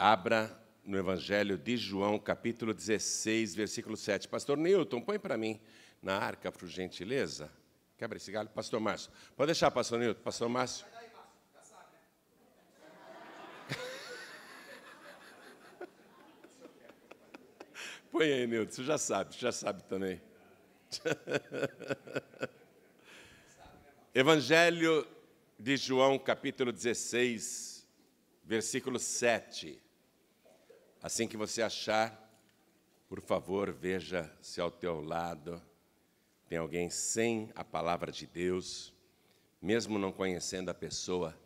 Abra no Evangelho de João, capítulo 16, versículo 7. Pastor Newton, põe para mim na arca, por gentileza. Quebra esse galho. Pastor Márcio. Pode deixar, pastor Newton. Pastor Márcio. Põe aí, Newton. Você já sabe também. Evangelho de João, capítulo 16, versículo 7. Assim que você achar, por favor, veja se ao teu lado tem alguém sem a palavra de Deus, mesmo não conhecendo a pessoa,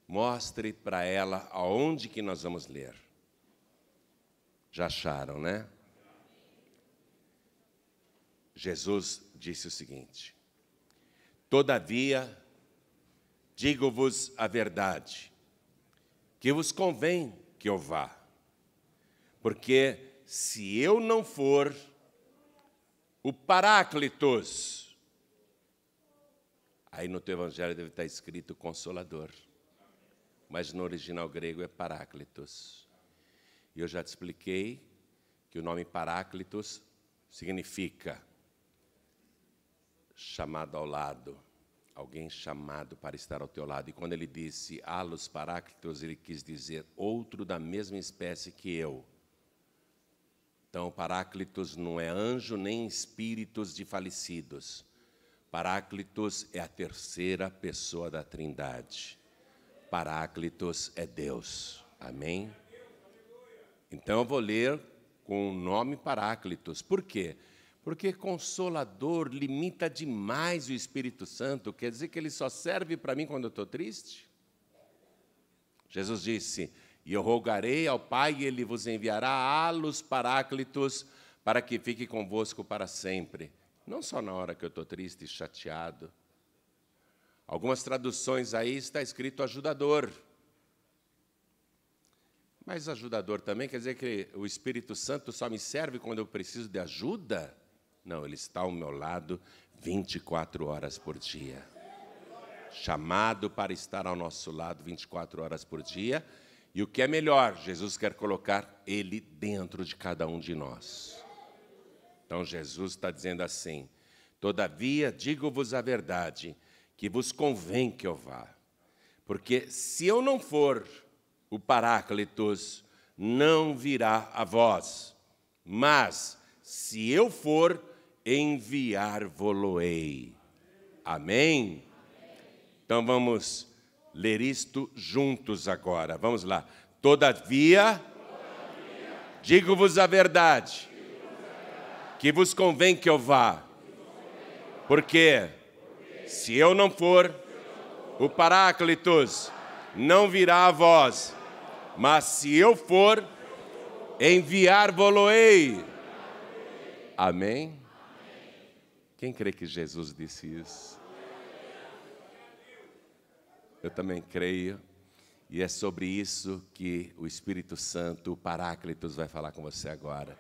mostre para ela aonde que nós vamos ler. Já acharam, né? Jesus disse o seguinte: todavia, digo-vos a verdade, que vos convém que eu vá, porque se eu não for, o Paráclitos, aí no teu evangelho deve estar escrito Consolador, mas no original grego é Paráclitos. E eu já te expliquei que o nome Paráclitos significa chamado ao lado, alguém chamado para estar ao teu lado. E quando ele disse Allos Paráclitos, ele quis dizer outro da mesma espécie que eu. Então, Paráclitos não é anjo nem espíritos de falecidos. Paráclitos é a terceira pessoa da Trindade. Paráclitos é Deus. Amém? Então, eu vou ler com o nome Paráclitos. Por quê? Porque Consolador limita demais o Espírito Santo. Quer dizer que ele só serve para mim quando eu estou triste? Jesus disse: e eu rogarei ao Pai, e Ele vos enviará Allos Paráclitos, para que fique convosco para sempre. Não só na hora que eu estou triste e chateado. Algumas traduções aí está escrito ajudador. Mas ajudador também quer dizer que o Espírito Santo só me serve quando eu preciso de ajuda? Não, Ele está ao meu lado 24 horas por dia. Chamado para estar ao nosso lado 24 horas por dia. E o que é melhor, Jesus quer colocar Ele dentro de cada um de nós. Então Jesus está dizendo assim: todavia digo-vos a verdade, que vos convém que eu vá. Porque se eu não for, o Paráclitos não virá a vós. Mas se eu for, enviar-vos-ei. Amém? Então vamos ler isto juntos agora. Vamos lá. Todavia, digo-vos a verdade, que vos convém que eu vá. Porque se eu não for, o Paráclitos não virá a vós. Mas se eu for, enviar-vos-ei. Amém? Quem crê que Jesus disse isso? Eu também creio, e é sobre isso que o Espírito Santo, o Paráclitos, vai falar com você agora.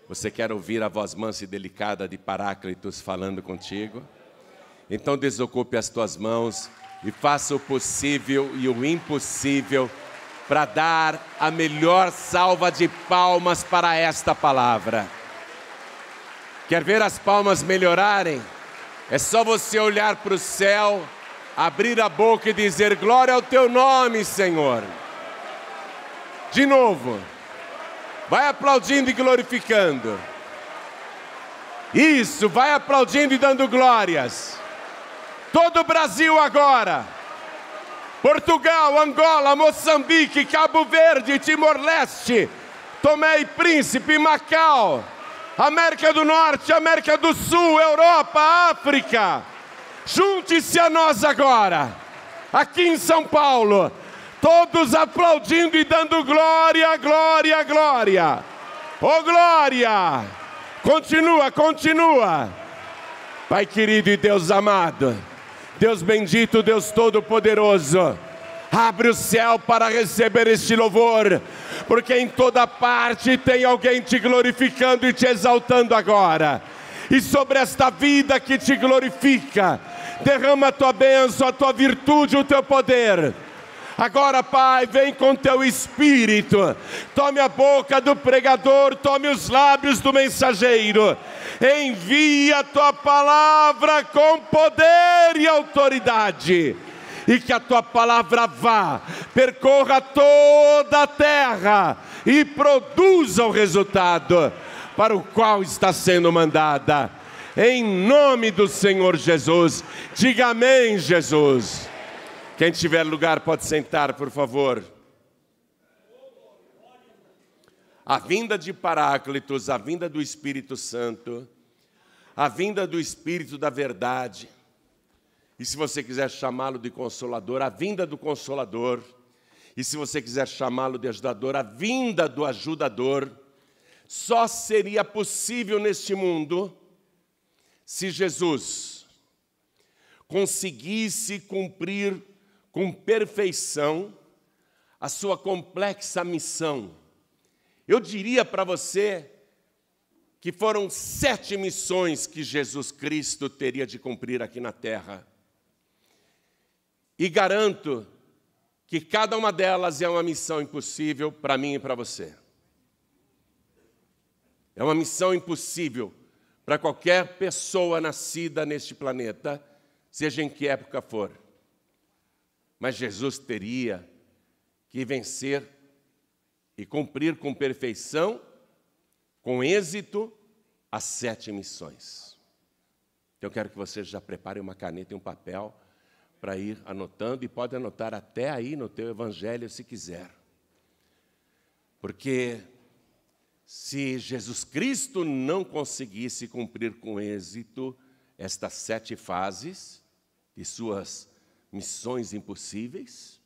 Você quer ouvir a voz mansa e delicada de Paráclitos falando contigo? Então desocupe as tuas mãos e faça o possível e o impossível para dar a melhor salva de palmas para esta palavra. Quer ver as palmas melhorarem? É só você olhar para o céu, abrir a boca e dizer: glória ao teu nome, Senhor. De novo. Vai aplaudindo e glorificando. Isso, vai aplaudindo e dando glórias. Todo o Brasil agora. Portugal, Angola, Moçambique, Cabo Verde, Timor-Leste, Tomé e Príncipe, Macau, América do Norte, América do Sul, Europa, África. Junte-se a nós agora, aqui em São Paulo, todos aplaudindo e dando glória, glória, glória. Oh, glória! Continua, continua. Pai querido e Deus amado, Deus bendito, Deus todo-poderoso, abre o céu para receber este louvor, porque em toda parte tem alguém te glorificando e te exaltando agora. E sobre esta vida que te glorifica, derrama a tua bênção, a tua virtude, o teu poder. Agora, Pai, vem com teu Espírito, tome a boca do pregador, tome os lábios do mensageiro, envia a tua palavra com poder e autoridade, e que a tua palavra vá, percorra toda a terra e produza o resultado para o qual está sendo mandada, em nome do Senhor Jesus. Diga amém, Jesus. Quem tiver lugar pode sentar, por favor. A vinda de Paráclitos, a vinda do Espírito Santo, a vinda do Espírito da verdade, e se você quiser chamá-lo de Consolador, a vinda do Consolador, e se você quiser chamá-lo de Ajudador, a vinda do Ajudador, só seria possível neste mundo se Jesus conseguisse cumprir com perfeição a sua complexa missão. Eu diria para você que foram 7 missões que Jesus Cristo teria de cumprir aqui na terra. E garanto que cada uma delas é uma missão impossível para mim e para você. É uma missão impossível para qualquer pessoa nascida neste planeta, seja em que época for. Mas Jesus teria que vencer e cumprir com perfeição, com êxito, as 7 missões. Então eu quero que você já prepare uma caneta e um papel para ir anotando, e pode anotar até aí no teu evangelho se quiser. Porque se Jesus Cristo não conseguisse cumprir com êxito estas 7 fases de suas missões impossíveis,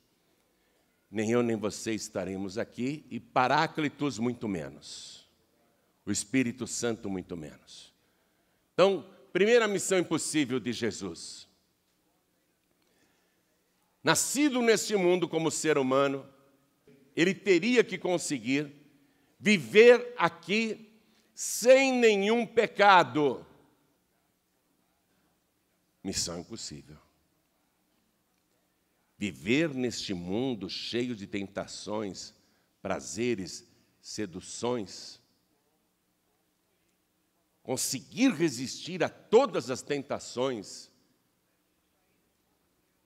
nem eu nem você estaremos aqui, e Paráclitos muito menos, o Espírito Santo muito menos. Então, primeira missão impossível de Jesus. Nascido neste mundo como ser humano, ele teria que conseguir viver aqui sem nenhum pecado. Missão impossível. Viver neste mundo cheio de tentações, prazeres, seduções, conseguir resistir a todas as tentações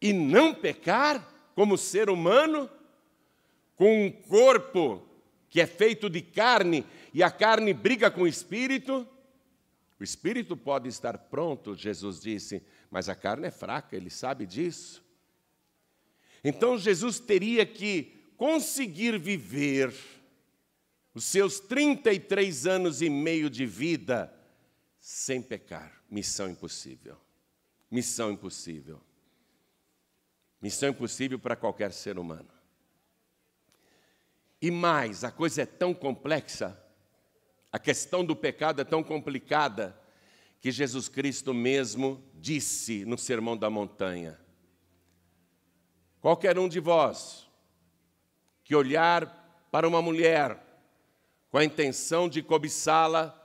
e não pecar como ser humano, com um corpo que é feito de carne, e a carne briga com o espírito pode estar pronto, Jesus disse, mas a carne é fraca, ele sabe disso. Então Jesus teria que conseguir viver os seus 33 anos e meio de vida sem pecar. Missão impossível. Missão impossível. Missão impossível para qualquer ser humano. E mais, a coisa é tão complexa, a questão do pecado é tão complicada, que Jesus Cristo mesmo disse no Sermão da Montanha: qualquer um de vós que olhar para uma mulher com a intenção de cobiçá-la,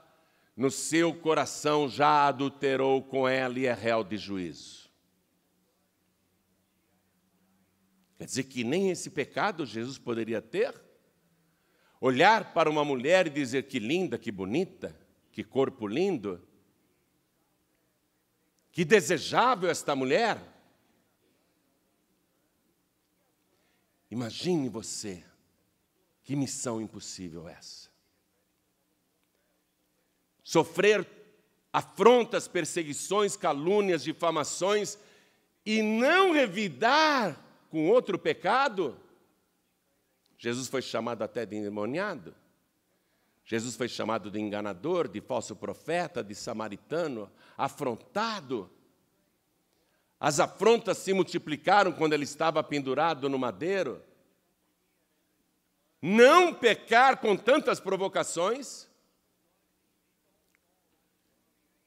no seu coração já adulterou com ela e é réu de juízo. Quer dizer que nem esse pecado Jesus poderia ter? Olhar para uma mulher e dizer que linda, que bonita, que corpo lindo, que desejável esta mulher. Imagine você, que missão impossível essa. Sofrer afrontas, perseguições, calúnias, difamações e não revidar com outro pecado. Jesus foi chamado até de endemoniado. Jesus foi chamado de enganador, de falso profeta, de samaritano, afrontado. As afrontas se multiplicaram quando ele estava pendurado no madeiro. Não pecar com tantas provocações,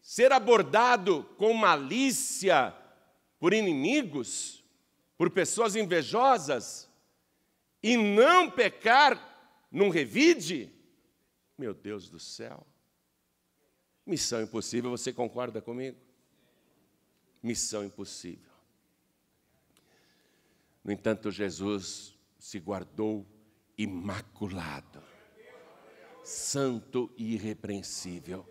ser abordado com malícia por inimigos, por pessoas invejosas, e não pecar num revide. Meu Deus do céu. Missão impossível, você concorda comigo? Missão impossível. No entanto, Jesus se guardou imaculado, santo e irrepreensível.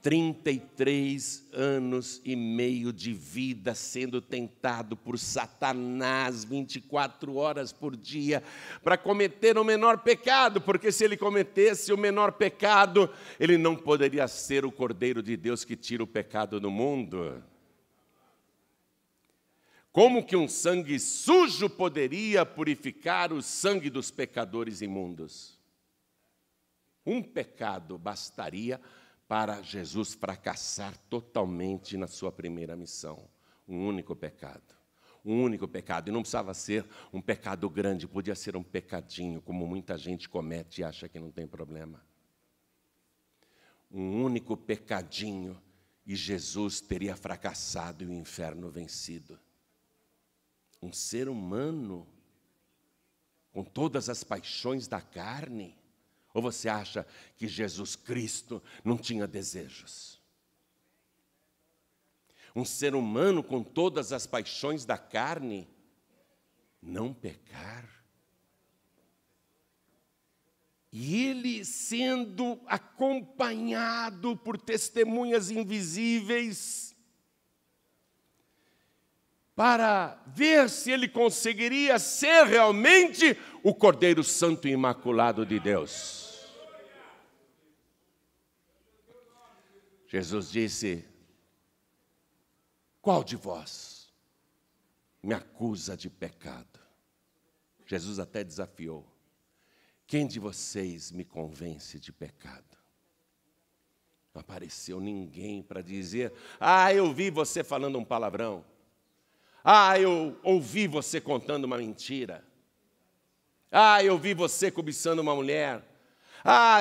33 anos e meio de vida sendo tentado por Satanás 24 horas por dia para cometer o menor pecado, porque se ele cometesse o menor pecado, ele não poderia ser o Cordeiro de Deus que tira o pecado do mundo. Como que um sangue sujo poderia purificar o sangue dos pecadores imundos? Um pecado bastaria para Jesus fracassar totalmente na sua primeira missão. Um único pecado. Um único pecado. E não precisava ser um pecado grande, podia ser um pecadinho, como muita gente comete e acha que não tem problema. Um único pecadinho e Jesus teria fracassado e o inferno vencido. Um ser humano com todas as paixões da carne. Ou você acha que Jesus Cristo não tinha desejos? Um ser humano com todas as paixões da carne, não pecar? E ele sendo acompanhado por testemunhas invisíveis, para ver se ele conseguiria ser realmente o Cordeiro Santo e Imaculado de Deus. Jesus disse: qual de vós me acusa de pecado? Jesus até desafiou: quem de vocês me convence de pecado? Não apareceu ninguém para dizer: eu vi você falando um palavrão. Eu ouvi você contando uma mentira. Eu vi você cobiçando uma mulher.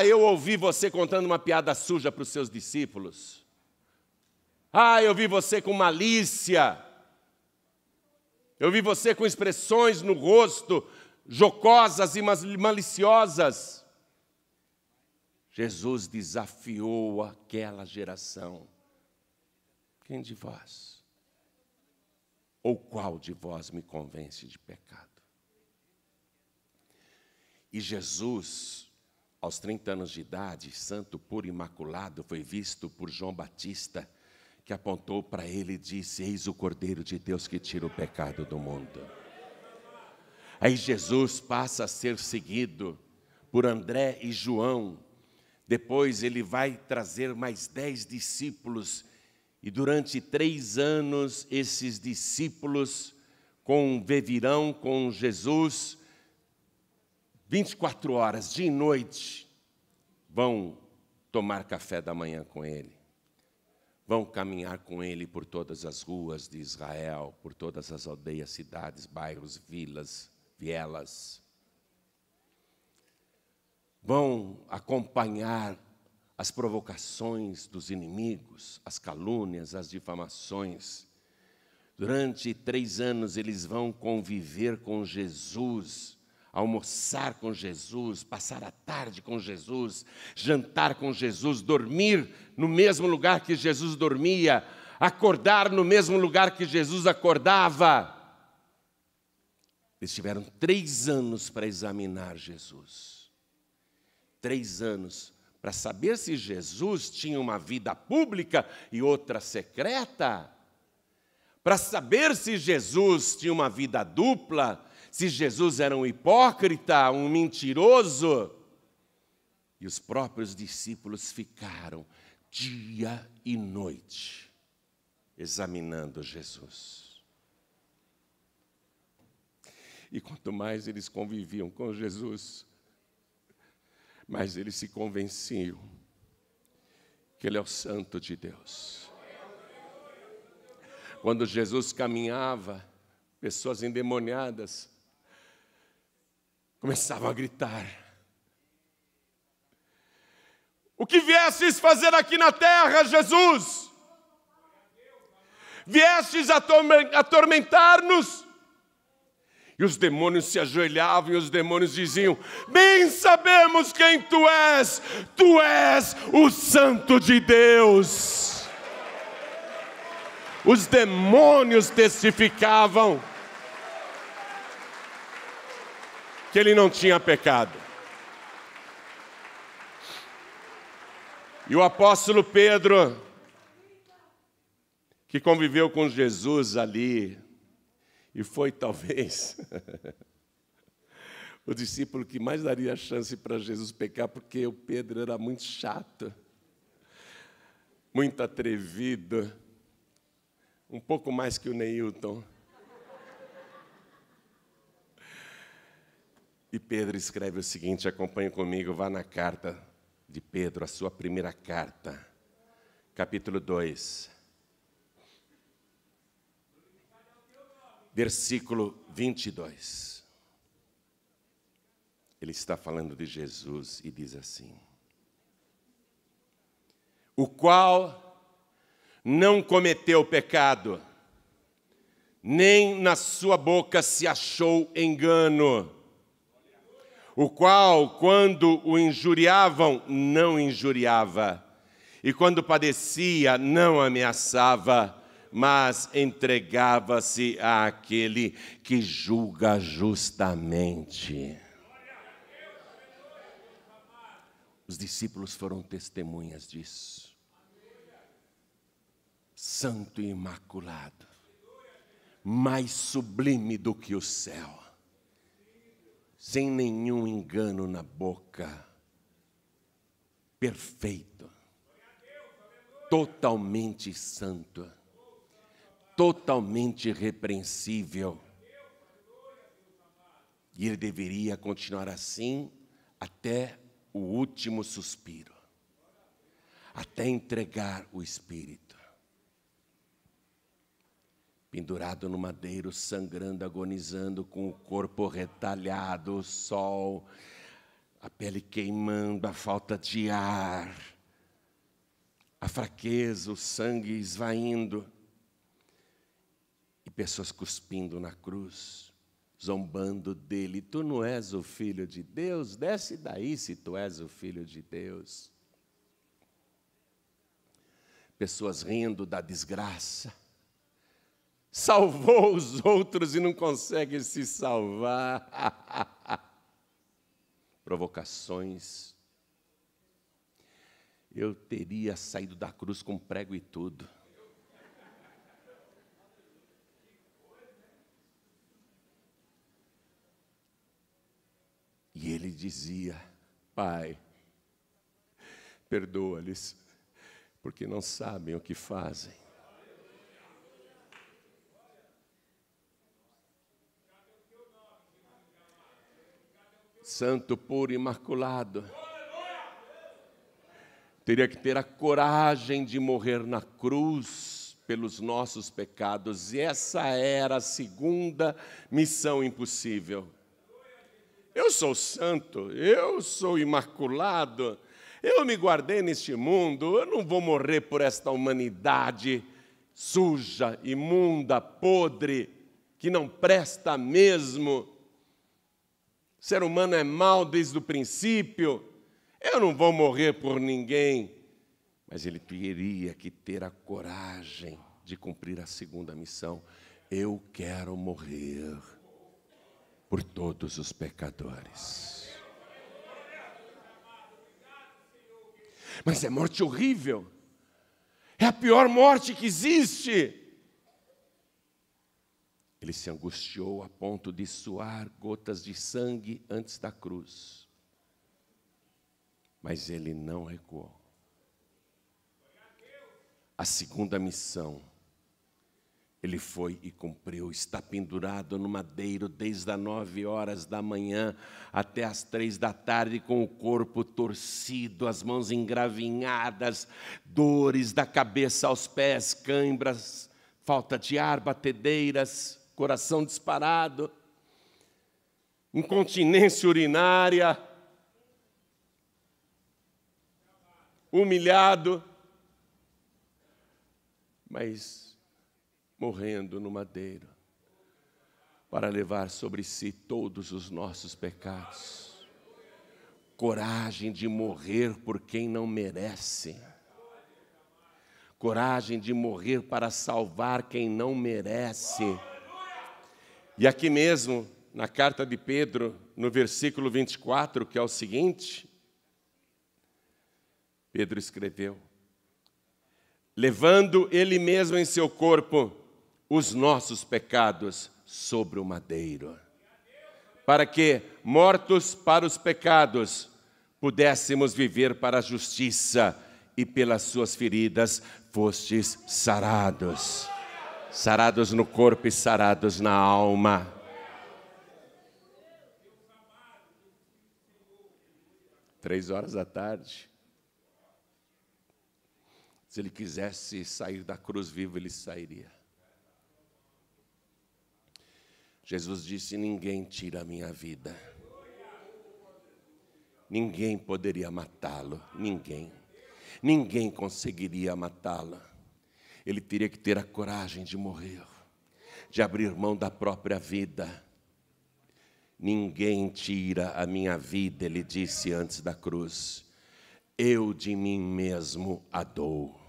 Eu ouvi você contando uma piada suja para os seus discípulos. Eu vi você com malícia. Eu vi você com expressões no rosto jocosas e maliciosas. Jesus desafiou aquela geração. Quem de vós? Ou qual de vós me convence de pecado? E Jesus, aos 30 anos de idade, santo, puro, imaculado, foi visto por João Batista, que apontou para ele e disse: eis o Cordeiro de Deus que tira o pecado do mundo. Aí Jesus passa a ser seguido por André e João. Depois ele vai trazer mais 10 discípulos. E durante 3 anos, esses discípulos conviverão com Jesus 24 horas, dia e noite. Vão tomar café da manhã com ele. Vão caminhar com ele por todas as ruas de Israel, por todas as aldeias, cidades, bairros, vilas, vielas. Vão acompanhar as provocações dos inimigos, as calúnias, as difamações. Durante 3 anos eles vão conviver com Jesus, almoçar com Jesus, passar a tarde com Jesus, jantar com Jesus, dormir no mesmo lugar que Jesus dormia, acordar no mesmo lugar que Jesus acordava. Eles tiveram 3 anos para examinar Jesus. 3 anos para saber se Jesus tinha uma vida pública e outra secreta, para saber se Jesus tinha uma vida dupla, se Jesus era um hipócrita, um mentiroso. E os próprios discípulos ficaram dia e noite examinando Jesus. E quanto mais eles conviviam com Jesus, mas eles se convenciam que Ele é o Santo de Deus. Quando Jesus caminhava, pessoas endemoniadas começavam a gritar: o que viestes fazer aqui na terra, Jesus? Viestes atormentar-nos? E os demônios se ajoelhavam e os demônios diziam: bem sabemos quem tu és o Santo de Deus. Os demônios testificavam. que ele não tinha pecado. E o apóstolo Pedro, que conviveu com Jesus ali, e foi talvez o discípulo que mais daria chance para Jesus pecar, porque o Pedro era muito chato, muito atrevido, um pouco mais que o Neilton. E Pedro escreve o seguinte, acompanhe comigo, vá na carta de Pedro, a sua primeira carta, capítulo 2, versículo 22. Ele está falando de Jesus e diz assim: o qual não cometeu pecado, nem na sua boca se achou engano, o qual, quando o injuriavam, não injuriava, e quando padecia, não ameaçava, mas entregava-se àquele que julga justamente. Os discípulos foram testemunhas disso. Santo e imaculado, mais sublime do que o céu, sem nenhum engano na boca, perfeito, totalmente santo, totalmente irrepreensível. E ele deveria continuar assim até o último suspiro, até entregar o Espírito. Pendurado no madeiro, sangrando, agonizando, com o corpo retalhado, o sol, a pele queimando, a falta de ar, a fraqueza, o sangue esvaindo, e pessoas cuspindo na cruz, zombando dele. Tu não és o Filho de Deus? Desce daí se tu és o Filho de Deus. Pessoas rindo da desgraça. Salvou os outros e não consegue se salvar. Provocações. Eu teria saído da cruz com prego e tudo. E ele dizia: Pai, perdoa-lhes, porque não sabem o que fazem. Santo, puro, imaculado, teria que ter a coragem de morrer na cruz pelos nossos pecados, e essa era a segunda missão impossível. Eu sou santo, eu sou imaculado, eu me guardei neste mundo, eu não vou morrer por esta humanidade suja, imunda, podre, que não presta mesmo. O ser humano é mau desde o princípio, eu não vou morrer por ninguém. Mas ele teria que ter a coragem de cumprir a segunda missão. Eu quero morrer por todos os pecadores. Mas é morte horrível. É a pior morte que existe. Ele se angustiou a ponto de suar gotas de sangue antes da cruz. Mas ele não recuou. A segunda missão, ele foi e cumpriu. Está pendurado no madeiro desde as 9 horas da manhã até as 3 da tarde, com o corpo torcido, as mãos engravinhadas, dores da cabeça aos pés, cãibras, falta de ar, batedeiras, coração disparado, incontinência urinária, humilhado, mas morrendo no madeiro, para levar sobre si todos os nossos pecados. Coragem de morrer por quem não merece. Coragem de morrer para salvar quem não merece. E aqui mesmo, na carta de Pedro, no versículo 24, que é o seguinte: Pedro escreveu: levando ele mesmo em seu corpo os nossos pecados sobre o madeiro, para que, mortos para os pecados, pudéssemos viver para a justiça, e pelas suas feridas fostes sarados. Sarados no corpo e sarados na alma. Três horas da tarde. Se ele quisesse sair da cruz vivo, ele sairia. Jesus disse: ninguém tira a minha vida. Ninguém poderia matá-lo, ninguém. Ninguém conseguiria matá-lo. Ele teria que ter a coragem de morrer, de abrir mão da própria vida. Ninguém tira a minha vida, ele disse antes da cruz. Eu de mim mesmo a dou.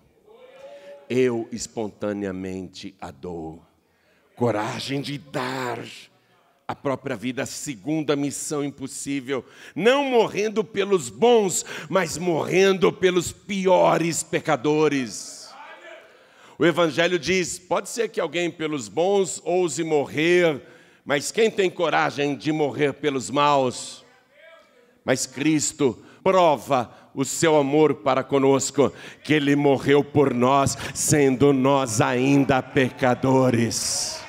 Eu espontaneamente a dou. Coragem de dar a própria vida, a segunda missão impossível. Não morrendo pelos bons, mas morrendo pelos piores pecadores. O Evangelho diz: pode ser que alguém pelos bons ouse morrer, mas quem tem coragem de morrer pelos maus? Mas Cristo prova o seu amor para conosco, que Ele morreu por nós, sendo nós ainda pecadores.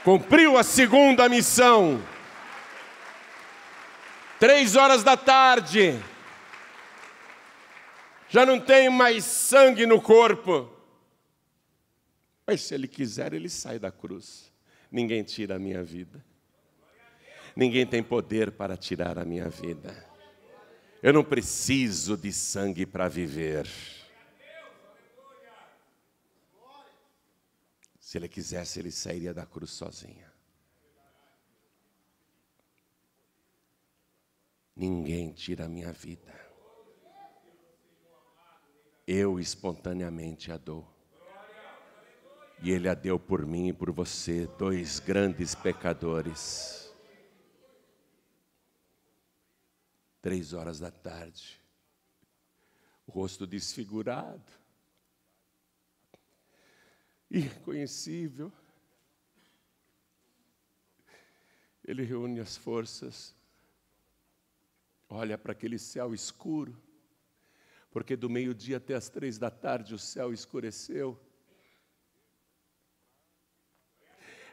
Cumpriu a segunda missão. 3 horas da tarde. Já não tem mais sangue no corpo. Mas se Ele quiser, Ele sai da cruz. Ninguém tira a minha vida. Ninguém tem poder para tirar a minha vida. Eu não preciso de sangue para viver. Se Ele quisesse, Ele sairia da cruz sozinho. Ninguém tira a minha vida. Eu espontaneamente a dou. E Ele a deu por mim e por você, 2 grandes pecadores. 3 horas da tarde. O rosto desfigurado. Irreconhecível. Ele reúne as forças, olha para aquele céu escuro, porque do meio-dia até as 3 da tarde o céu escureceu.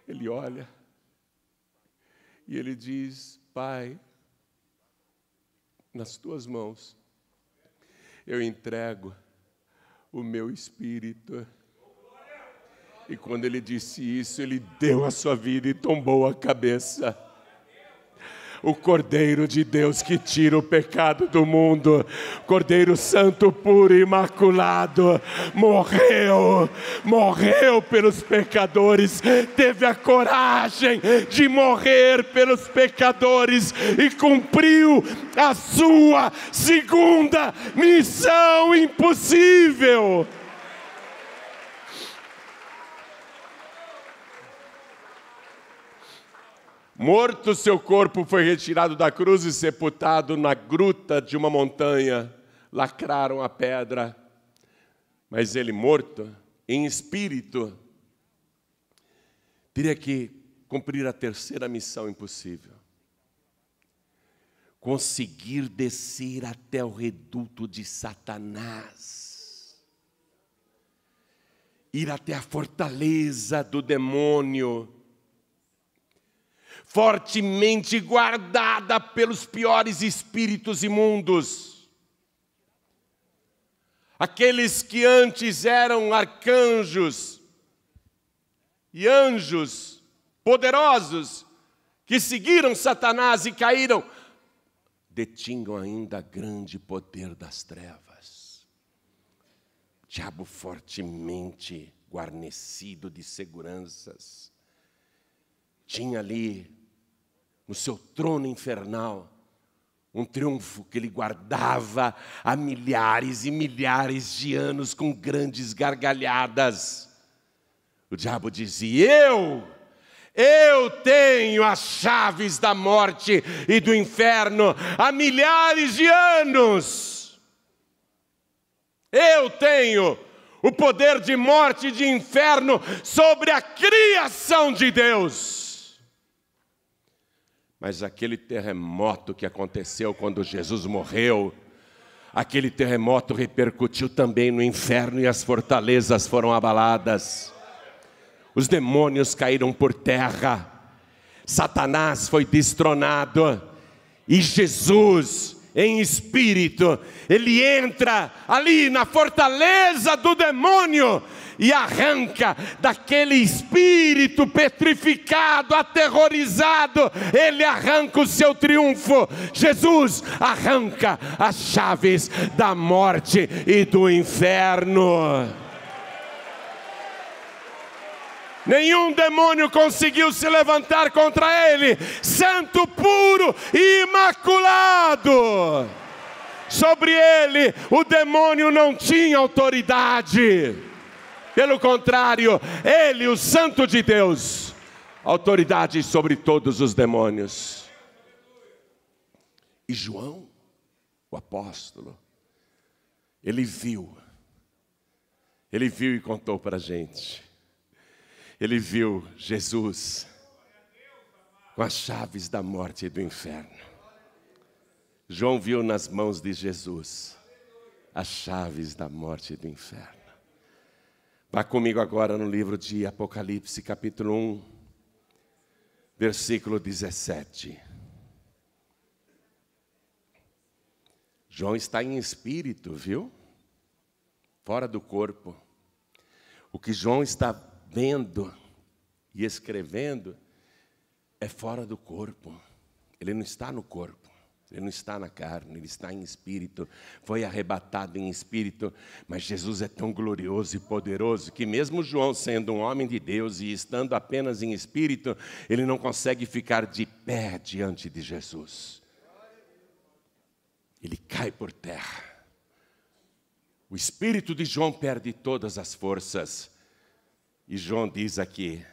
Ele olha e ele diz: Pai, nas tuas mãos eu entrego o meu espírito. E quando ele disse isso, ele deu a sua vida e tombou a cabeça. O Cordeiro de Deus que tira o pecado do mundo, Cordeiro Santo, puro e imaculado, morreu pelos pecadores, teve a coragem de morrer pelos pecadores e cumpriu a sua segunda missão impossível. Morto, seu corpo foi retirado da cruz e sepultado na gruta de uma montanha. Lacraram a pedra. Mas ele, morto, em espírito, teria que cumprir a terceira missão impossível. Conseguir descer até o reduto de Satanás. Ir até a fortaleza do demônio, fortemente guardada pelos piores espíritos imundos. Aqueles que antes eram arcanjos e anjos poderosos, que seguiram Satanás e caíram, detinham ainda grande poder das trevas. O diabo fortemente guarnecido de seguranças, tinha ali, no seu trono infernal, um triunfo que ele guardava há milhares e milhares de anos com grandes gargalhadas. O diabo dizia: eu tenho as chaves da morte e do inferno há milhares de anos. Eu tenho o poder de morte e de inferno sobre a criação de Deus. Mas aquele terremoto que aconteceu quando Jesus morreu, aquele terremoto repercutiu também no inferno e as fortalezas foram abaladas. Os demônios caíram por terra, Satanás foi destronado e Jesus, em espírito, ele entra ali na fortaleza do demônio e arranca daquele espírito petrificado, aterrorizado, ele arranca o seu triunfo. Jesus arranca as chaves da morte e do inferno. Nenhum demônio conseguiu se levantar contra ele, santo, puro e imaculado. Sobre ele, o demônio não tinha autoridade. Pelo contrário, ele, o santo de Deus, autoridade sobre todos os demônios. E João, o apóstolo, ele viu e contou para a gente. Ele viu Jesus com as chaves da morte e do inferno. João viu nas mãos de Jesus as chaves da morte e do inferno. Vá comigo agora no livro de Apocalipse, capítulo 1, versículo 17. João está em espírito, viu? Fora do corpo. O que João está vendo e escrevendo é fora do corpo. Ele não está no corpo, ele não está na carne, ele está em espírito. Foi arrebatado em espírito, mas Jesus é tão glorioso e poderoso que mesmo João sendo um homem de Deus e estando apenas em espírito, ele não consegue ficar de pé diante de Jesus. Ele cai por terra. O espírito de João perde todas as forças. E João diz aqui: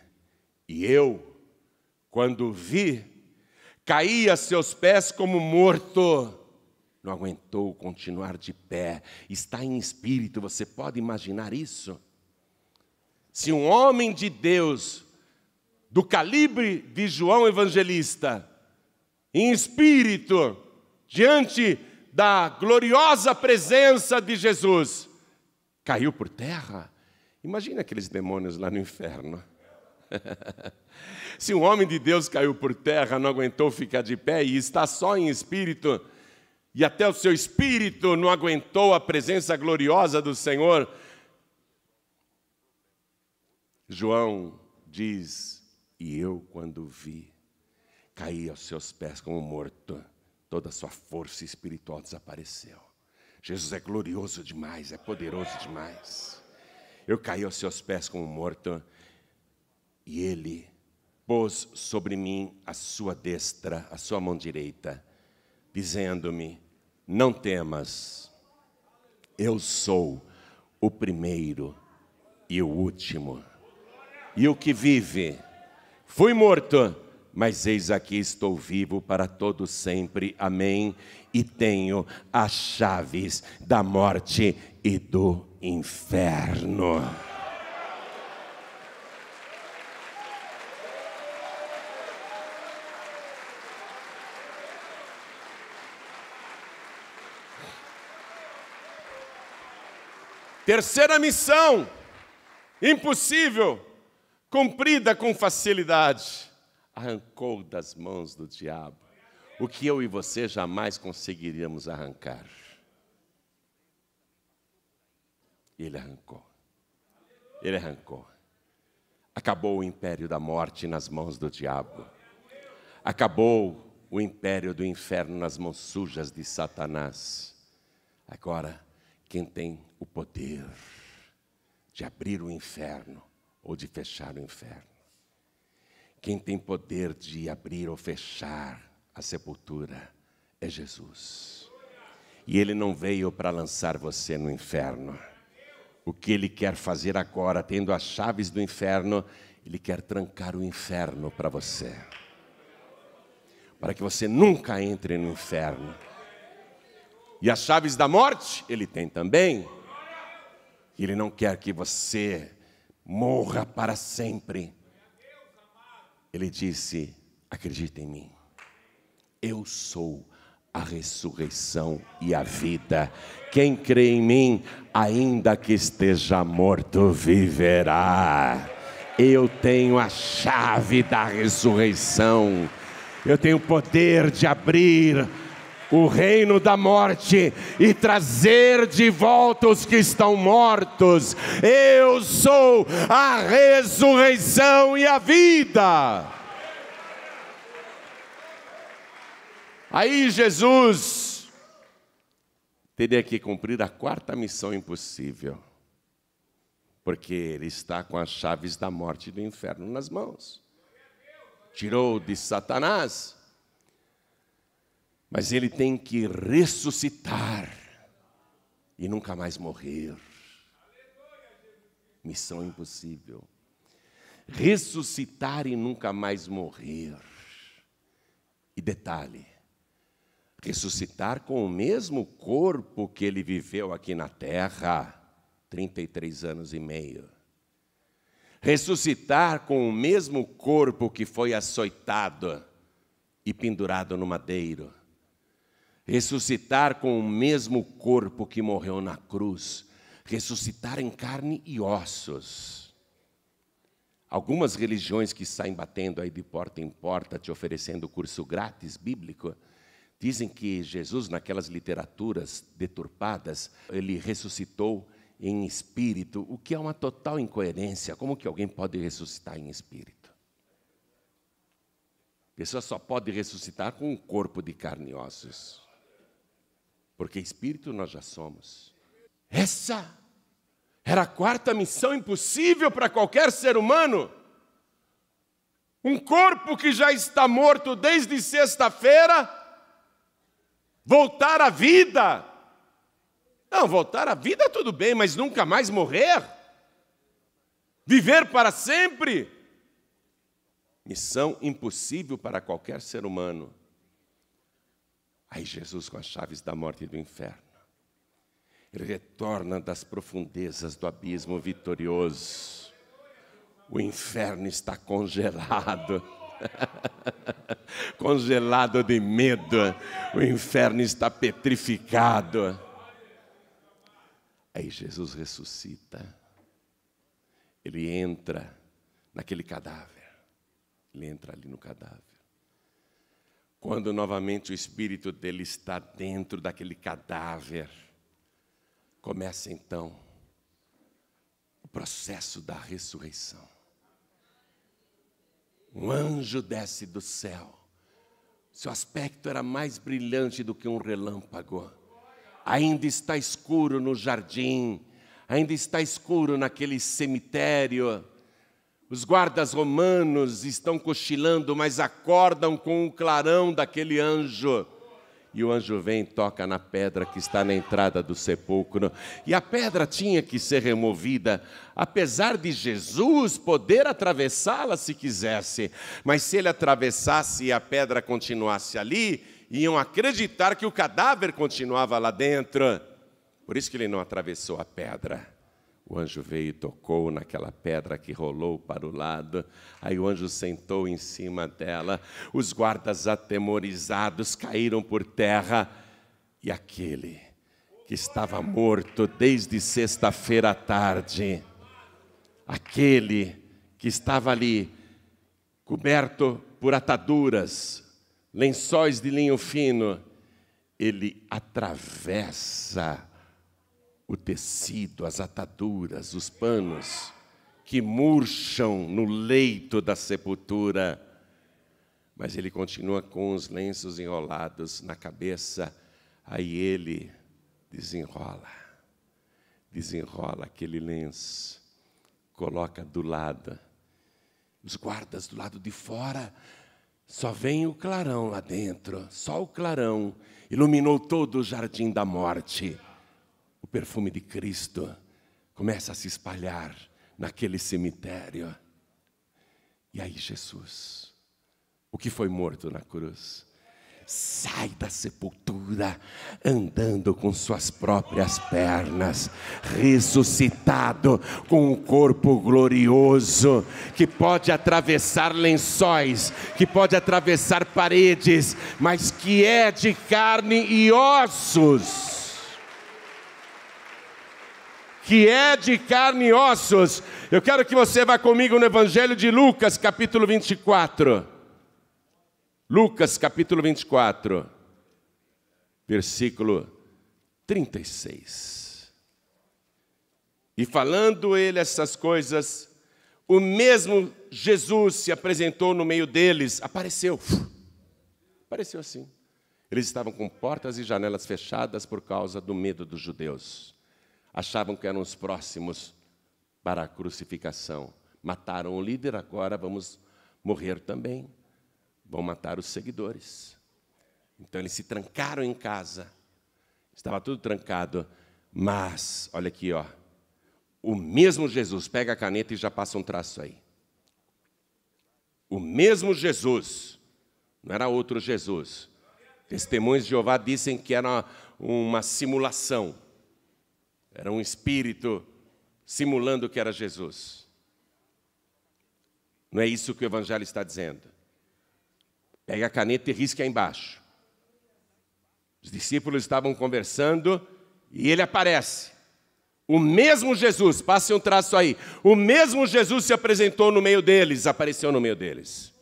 e eu, quando vi, caí a seus pés como morto. Não aguentou continuar de pé, está em espírito. Você pode imaginar isso? Se um homem de Deus, do calibre de João Evangelista, em espírito, diante da gloriosa presença de Jesus, caiu por terra, imagina aqueles demônios lá no inferno. Se um homem de Deus caiu por terra, não aguentou ficar de pé e está só em espírito, e até o seu espírito não aguentou a presença gloriosa do Senhor, João diz: e eu, quando vi, caí aos seus pés como morto, toda a sua força espiritual desapareceu. Jesus é glorioso demais, é poderoso demais. Eu caí aos seus pés como morto, e ele pôs sobre mim a sua destra, a sua mão direita, dizendo-me: não temas, eu sou o primeiro e o último, e o que vive. Fui morto, mas eis aqui estou vivo para todo sempre, amém, e tenho as chaves da morte e do inferno. Terceira missão, impossível, cumprida com facilidade. Arrancou das mãos do diabo o que eu e você jamais conseguiríamos arrancar. Ele arrancou. Ele arrancou. Acabou o império da morte nas mãos do diabo. Acabou o império do inferno nas mãos sujas de Satanás. Agora, quem tem o poder de abrir o inferno ou de fechar o inferno? Quem tem poder de abrir ou fechar a sepultura é Jesus. E Ele não veio para lançar você no inferno. O que Ele quer fazer agora, tendo as chaves do inferno, Ele quer trancar o inferno para você. Para que você nunca entre no inferno. E as chaves da morte, Ele tem também. Ele não quer que você morra para sempre. Ele disse, acredita em mim. Eu sou a ressurreição e a vida. Quem crê em mim, ainda que esteja morto, viverá. Eu tenho a chave da ressurreição. Eu tenho o poder de abrir o reino da morte e trazer de volta os que estão mortos. Eu sou a ressurreição e a vida. Aí Jesus teria que cumprir a quarta missão impossível, porque Ele está com as chaves da morte e do inferno nas mãos. Tirou de Satanás, mas Ele tem que ressuscitar e nunca mais morrer. Missão impossível. Ressuscitar e nunca mais morrer. E detalhe, ressuscitar com o mesmo corpo que Ele viveu aqui na terra, 33 anos e meio. Ressuscitar com o mesmo corpo que foi açoitado e pendurado no madeiro. Ressuscitar com o mesmo corpo que morreu na cruz. Ressuscitar em carne e ossos. Algumas religiões que saem batendo aí de porta em porta, te oferecendo curso grátis bíblico, dizem que Jesus, naquelas literaturas deturpadas, Ele ressuscitou em espírito, o que é uma total incoerência. Como que alguém pode ressuscitar em espírito? A pessoa só pode ressuscitar com um corpo de carne e ossos. Porque espírito nós já somos. Essa era a quarta missão impossível para qualquer ser humano. Um corpo que já está morto desde sexta-feira, voltar à vida. Não, voltar à vida tudo bem, mas nunca mais morrer? Viver para sempre? Missão impossível para qualquer ser humano. Aí Jesus, com as chaves da morte e do inferno, Ele retorna das profundezas do abismo vitorioso. O inferno está congelado. Congelado de medo. O inferno está petrificado. Aí Jesus ressuscita. Ele entra naquele cadáver. Ele entra ali no cadáver. Quando novamente o espírito dele está dentro daquele cadáver, começa então o processo da ressurreição. Um anjo desce do céu. Seu aspecto era mais brilhante do que um relâmpago. Ainda está escuro no jardim, ainda está escuro naquele cemitério. Os guardas romanos estão cochilando, mas acordam com o clarão daquele anjo. E o anjo vem e toca na pedra que está na entrada do sepulcro. E a pedra tinha que ser removida, apesar de Jesus poder atravessá-la se quisesse. Mas se ele atravessasse e a pedra continuasse ali, iam acreditar que o cadáver continuava lá dentro. Por isso que ele não atravessou a pedra. O anjo veio e tocou naquela pedra que rolou para o lado. Aí o anjo sentou em cima dela. Os guardas atemorizados caíram por terra. E aquele que estava morto desde sexta-feira à tarde, aquele que estava ali, coberto por ataduras, lençóis de linho fino, ele atravessa o tecido, as ataduras, os panos que murcham no leito da sepultura. Mas ele continua com os lenços enrolados na cabeça. Aí ele desenrola aquele lenço, coloca do lado. Os guardas do lado de fora, só vem o clarão lá dentro, só o clarão iluminou todo o jardim da morte. O perfume de Cristo começa a se espalhar naquele cemitério. E aí Jesus, o que foi morto na cruz, sai da sepultura, andando com suas próprias pernas, ressuscitado, com um corpo glorioso, que pode atravessar lençóis, que pode atravessar paredes, mas que é de carne e ossos. Que é de carne e ossos. Eu quero que você vá comigo no Evangelho de Lucas, capítulo 24. Lucas, capítulo 24, versículo 36. E falando ele essas coisas, o mesmo Jesus se apresentou no meio deles, apareceu assim. Eles estavam com portas e janelas fechadas por causa do medo dos judeus. Achavam que eram os próximos para a crucificação. Mataram o líder, agora vamos morrer também. Vão matar os seguidores. Então eles se trancaram em casa. Estava tudo trancado. Mas, olha aqui, ó. O mesmo Jesus, pega a caneta e já passa um traço aí. O mesmo Jesus, não era outro Jesus. Testemunhos de Jeová dizem que era uma simulação. Era um espírito simulando que era Jesus. Não é isso que o Evangelho está dizendo. Pega a caneta e risca aí embaixo. Os discípulos estavam conversando e ele aparece. O mesmo Jesus, passe um traço aí. O mesmo Jesus se apresentou no meio deles, apareceu no meio deles.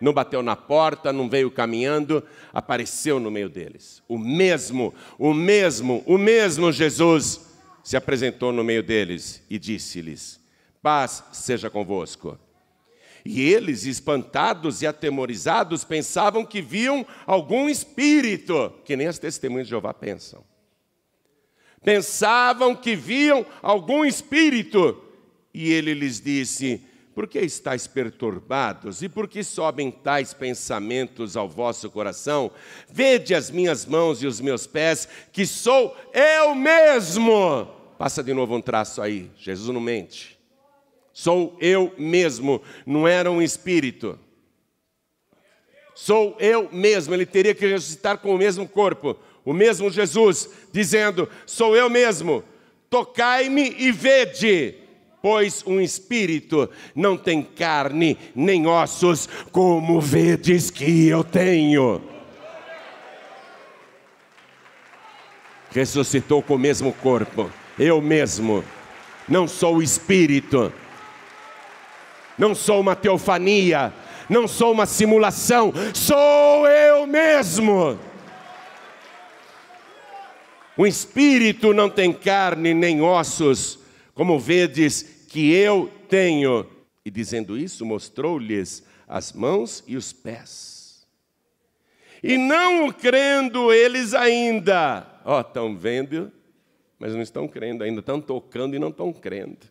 Não bateu na porta, não veio caminhando, apareceu no meio deles. O mesmo Jesus se apresentou no meio deles e disse-lhes: paz seja convosco. E eles, espantados e atemorizados, pensavam que viam algum espírito, que nem as testemunhas de Jeová pensam. Pensavam que viam algum espírito. E ele lhes disse: por que estáis perturbados? E por que sobem tais pensamentos ao vosso coração? Vede as minhas mãos e os meus pés, que sou eu mesmo. Passa de novo um traço aí, Jesus não mente. Sou eu mesmo, não era um espírito. Sou eu mesmo, ele teria que ressuscitar com o mesmo corpo. O mesmo Jesus, dizendo: sou eu mesmo, tocai-me e vede. Pois um espírito não tem carne nem ossos, como vedes que eu tenho. Ressuscitou com o mesmo corpo. Eu mesmo. Não sou espírito. Não sou uma teofania. Não sou uma simulação. Sou eu mesmo. Um espírito não tem carne nem ossos, como vedes que eu tenho. E dizendo isso, mostrou-lhes as mãos e os pés. E não crendo eles ainda. Ó, estão vendo, mas não estão crendo ainda. Estão tocando e não estão crendo.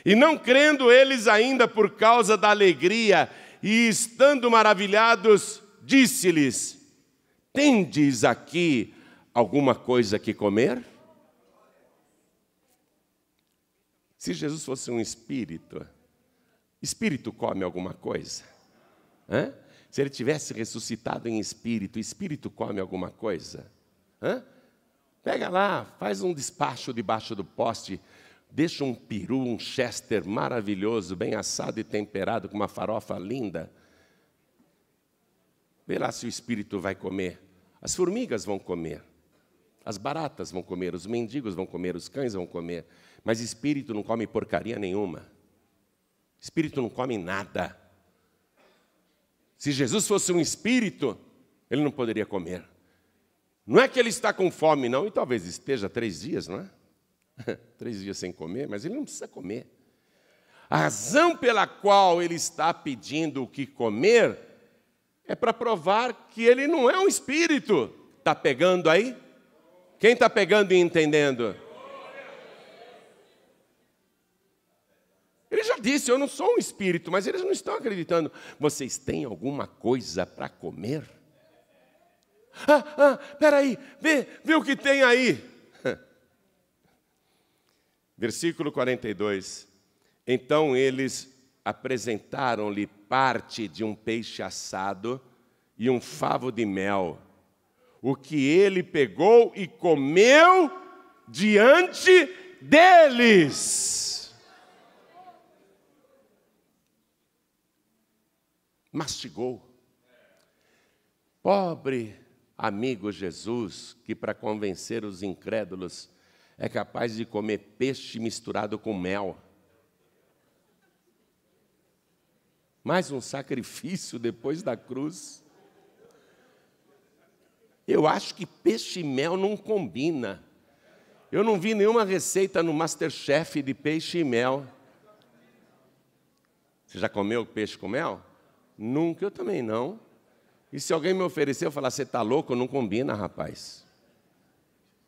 E não crendo eles ainda por causa da alegria, e estando maravilhados, disse-lhes: tendes aqui alguma coisa que comer? Se Jesus fosse um espírito, espírito come alguma coisa? Hã? Se ele tivesse ressuscitado em espírito, espírito come alguma coisa? Hã? Pega lá, faz um despacho debaixo do poste, deixa um peru, um chester maravilhoso, bem assado e temperado, com uma farofa linda. Vê lá se o espírito vai comer. As formigas vão comer. As baratas vão comer, os mendigos vão comer, os cães vão comer. Mas espírito não come porcaria nenhuma. Espírito não come nada. Se Jesus fosse um espírito, ele não poderia comer. Não é que ele está com fome, não, e talvez esteja 3 dias, não é? 3 dias sem comer, mas ele não precisa comer. A razão pela qual ele está pedindo o que comer é para provar que ele não é um espírito. Está pegando aí? Quem está pegando e entendendo? Ele já disse: eu não sou um espírito, mas eles não estão acreditando. Vocês têm alguma coisa para comer? Espera aí, vê o que tem aí. Versículo 42. Então eles apresentaram-lhe parte de um peixe assado e um favo de mel, o que ele pegou e comeu diante deles. Mastigou. Pobre amigo Jesus, que para convencer os incrédulos é capaz de comer peixe misturado com mel. Mais um sacrifício depois da cruz. Eu acho que peixe e mel não combina. Eu não vi nenhuma receita no MasterChef de peixe e mel. Você já comeu peixe com mel? Nunca, eu também não. E se alguém me oferecer, eu falar, você está louco? Não combina, rapaz.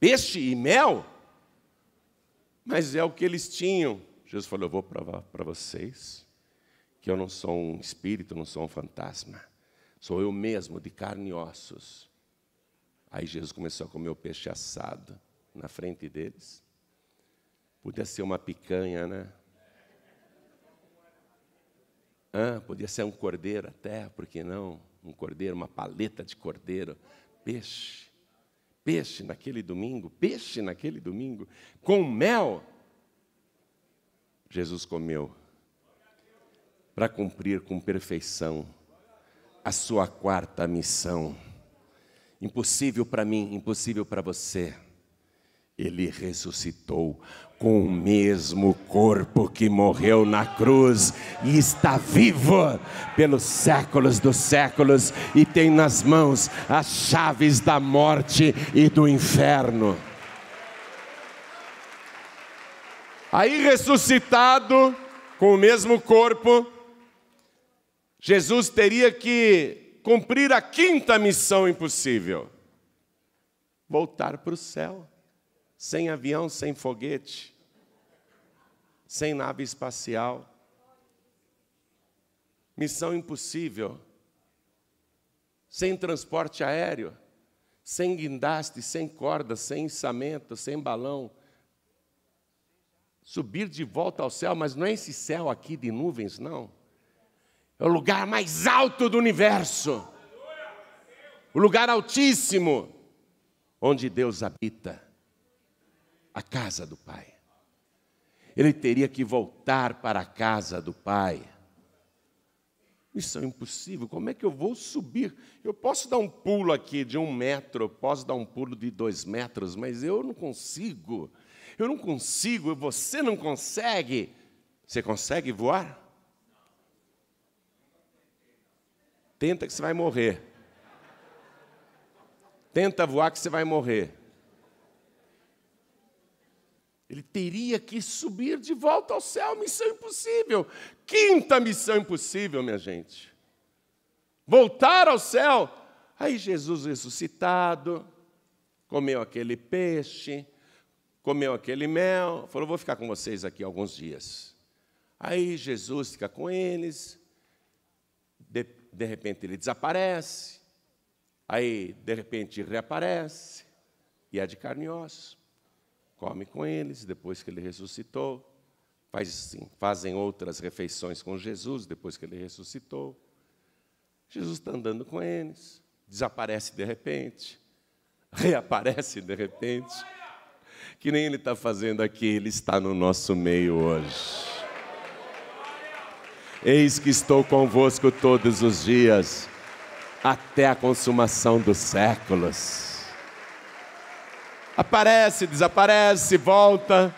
Peixe e mel? Mas é o que eles tinham. Jesus falou, eu vou provar para vocês que eu não sou um espírito, não sou um fantasma. Sou eu mesmo, de carne e ossos. Aí Jesus começou a comer o peixe assado na frente deles. Podia ser uma picanha, né? Podia ser um cordeiro até, por que não? Um cordeiro, uma paleta de cordeiro. Peixe. Peixe naquele domingo, com mel. Jesus comeu para cumprir com perfeição a sua quarta missão. Impossível para mim, impossível para você. Ele ressuscitou com o mesmo corpo que morreu na cruz e está vivo pelos séculos dos séculos e tem nas mãos as chaves da morte e do inferno. Aí ressuscitado com o mesmo corpo, Jesus teria que cumprir a quinta missão impossível: voltar para o céu. Sem avião, sem foguete, sem nave espacial. Missão impossível. Sem transporte aéreo, sem guindaste, sem corda, sem içamento, sem balão. Subir de volta ao céu, mas não é esse céu aqui de nuvens, não. É o lugar mais alto do universo. O lugar altíssimo, onde Deus habita. A casa do Pai. Ele teria que voltar para a casa do Pai. Isso é impossível. Como é que eu vou subir? Eu posso dar um pulo aqui de 1 metro, eu posso dar um pulo de 2 metros, mas eu não consigo. Eu não consigo, você não consegue. Você consegue voar? Tenta que você vai morrer. Tenta voar que você vai morrer. Ele teria que subir de volta ao céu, missão impossível. Quinta missão impossível, minha gente. Voltar ao céu. Aí Jesus ressuscitado, comeu aquele peixe, comeu aquele mel, falou, vou ficar com vocês aqui alguns dias. Aí Jesus fica com eles, de repente ele desaparece, aí de repente reaparece, e é de carne e osso. Come com eles, depois que ele ressuscitou. Fazem outras refeições com Jesus, depois que ele ressuscitou. Jesus está andando com eles, desaparece de repente, reaparece de repente. Que nem ele está fazendo aqui, ele está no nosso meio hoje. Eis que estou convosco todos os dias, até a consumação dos séculos. Aparece, desaparece, volta.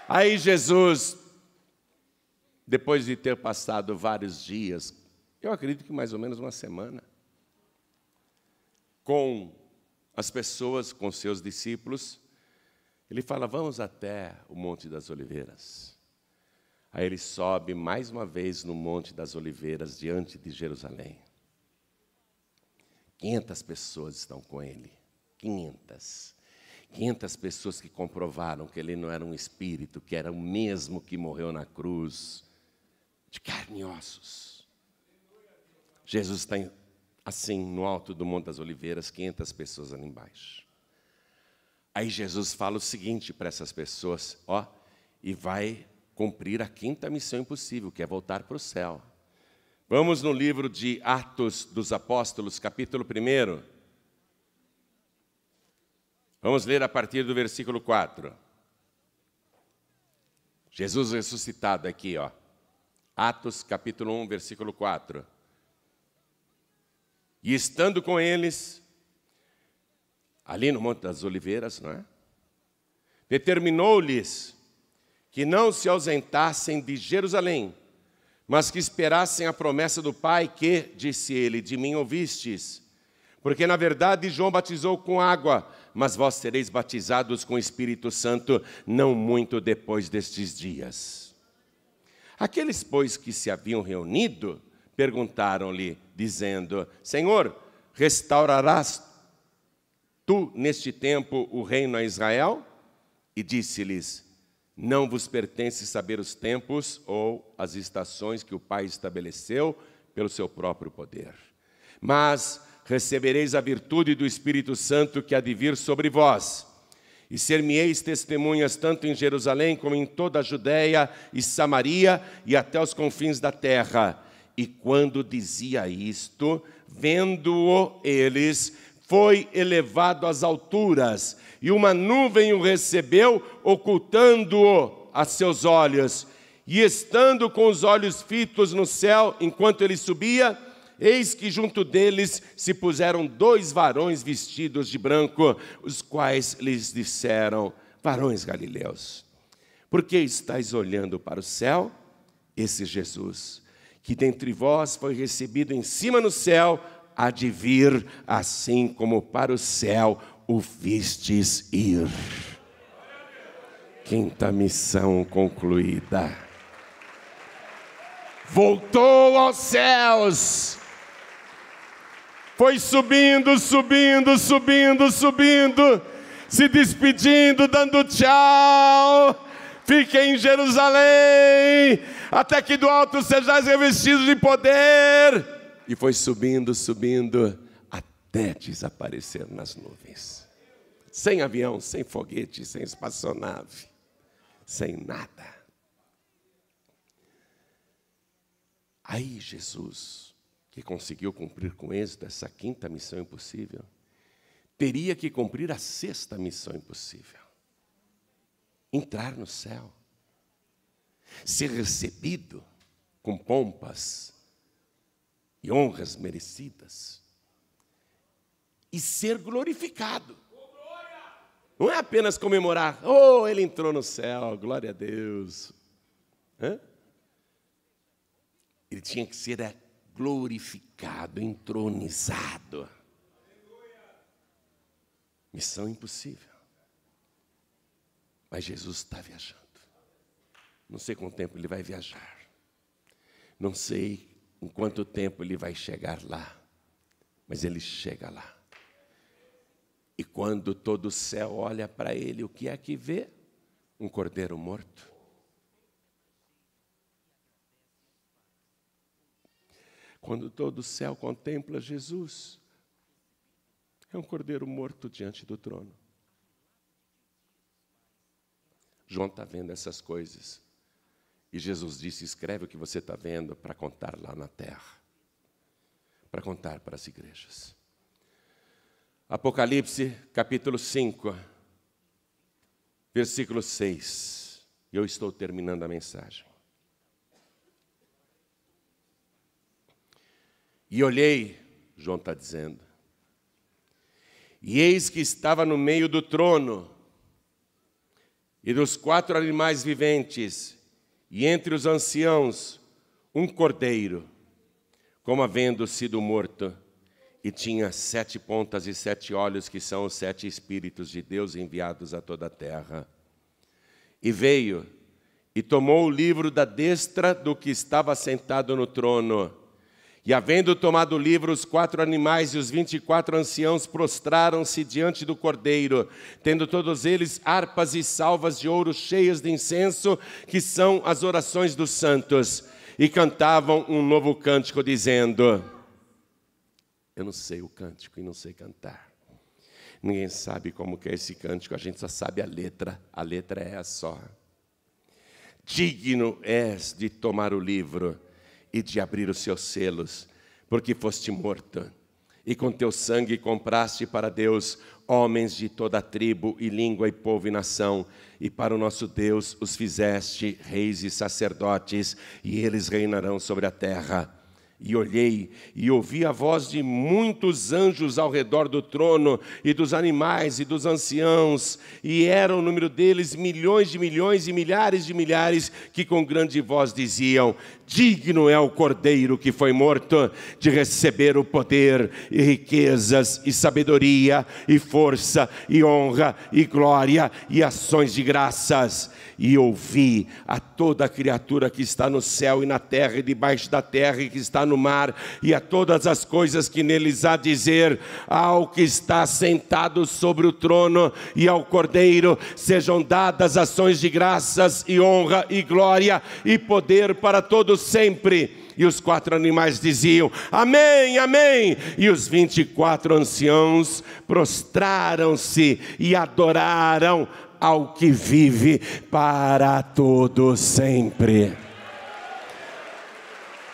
Aí Jesus, depois de ter passado vários dias, eu acredito que mais ou menos uma semana, com as pessoas, com seus discípulos, ele fala, vamos até o Monte das Oliveiras. Aí ele sobe mais uma vez no Monte das Oliveiras, diante de Jerusalém. 500 pessoas estão com ele. 500 pessoas que comprovaram que ele não era um espírito, que era o mesmo que morreu na cruz, de carne e ossos. Jesus está assim, no alto do Monte das Oliveiras, 500 pessoas ali embaixo. Aí Jesus fala o seguinte para essas pessoas, ó, e vai cumprir a quinta missão impossível, que é voltar para o céu. Vamos no livro de Atos dos Apóstolos, capítulo 1. Vamos ler a partir do versículo 4. Jesus ressuscitado aqui, ó. Atos, capítulo 1, versículo 4. E estando com eles, ali no Monte das Oliveiras, não é? Determinou-lhes que não se ausentassem de Jerusalém, mas que esperassem a promessa do Pai que, disse ele, de mim ouvistes. Porque, na verdade, João batizou com água, mas vós sereis batizados com o Espírito Santo não muito depois destes dias. Aqueles, pois, que se haviam reunido, perguntaram-lhe, dizendo, Senhor, restaurarás tu neste tempo o reino a Israel? E disse-lhes, não vos pertence saber os tempos ou as estações que o Pai estabeleceu pelo seu próprio poder. Mas recebereis a virtude do Espírito Santo que há de vir sobre vós. E ser-me-eis testemunhas tanto em Jerusalém como em toda a Judéia e Samaria e até os confins da terra. E quando dizia isto, vendo-o eles, foi elevado às alturas, e uma nuvem o recebeu, ocultando-o a seus olhos. E estando com os olhos fitos no céu, enquanto ele subia, eis que junto deles se puseram 2 varões vestidos de branco, os quais lhes disseram, varões galileus, por que estáis olhando para o céu? Esse Jesus, que dentre vós foi recebido em cima no céu, há de vir, assim como para o céu o vistes ir. Quinta missão concluída. Voltou aos céus. Foi subindo, subindo, subindo, subindo, se despedindo, dando tchau. Fiquem em Jerusalém, até que do alto sejais revestidos de poder. E foi subindo, subindo, até desaparecer nas nuvens. Sem avião, sem foguete, sem espaçonave, sem nada. Aí Jesus, que conseguiu cumprir com êxito essa quinta missão impossível, teria que cumprir a sexta missão impossível. Entrar no céu. Ser recebido com pompas e honras merecidas. E ser glorificado. Não é apenas comemorar, oh, ele entrou no céu, glória a Deus. Ele tinha que ser glorificado, entronizado. Missão impossível. Mas Jesus está viajando. Não sei quanto tempo ele vai viajar. Não sei em quanto tempo ele vai chegar lá. Mas ele chega lá. E quando todo o céu olha para ele, o que é que vê? Um cordeiro morto. Quando todo o céu contempla Jesus, é um cordeiro morto diante do trono. João está vendo essas coisas. E Jesus disse, escreve o que você está vendo para contar lá na terra. Para contar para as igrejas. Apocalipse, capítulo 5, versículo 6. E eu estou terminando a mensagem. E olhei, João está dizendo, e eis que estava no meio do trono, e dos 4 animais viventes, e entre os anciãos, um cordeiro, como havendo sido morto, e tinha 7 pontas e 7 olhos, que são os 7 Espíritos de Deus enviados a toda a terra. E veio, e tomou o livro da destra do que estava sentado no trono. E havendo tomado o livro, os 4 animais e os 24 anciãos prostraram-se diante do cordeiro, tendo todos eles harpas e salvas de ouro cheias de incenso, que são as orações dos santos, e cantavam um novo cântico, dizendo... Eu não sei o cântico e não sei cantar. Ninguém sabe como que é esse cântico, a gente só sabe a letra é essa só. Digno és de tomar o livro e de abrir os seus selos, porque foste morto, e com teu sangue compraste para Deus homens de toda tribo e língua e povo e nação, e para o nosso Deus os fizeste reis e sacerdotes, e eles reinarão sobre a terra. E olhei e ouvi a voz de muitos anjos ao redor do trono, e dos animais e dos anciãos, e era o número deles milhões de milhões e milhares de milhares, que com grande voz diziam: digno é o Cordeiro que foi morto de receber o poder e riquezas e sabedoria e força e honra e glória e ações de graças. E ouvi a toda criatura que está no céu e na terra e debaixo da terra e que está no mar, e a todas as coisas que neles há, dizer ao que está sentado sobre o trono e ao Cordeiro: sejam dadas ações de graças e honra e glória e poder para todos sempre. E os 4 animais diziam: amém, amém. E os 24 anciãos prostraram-se e adoraram ao que vive para todo sempre.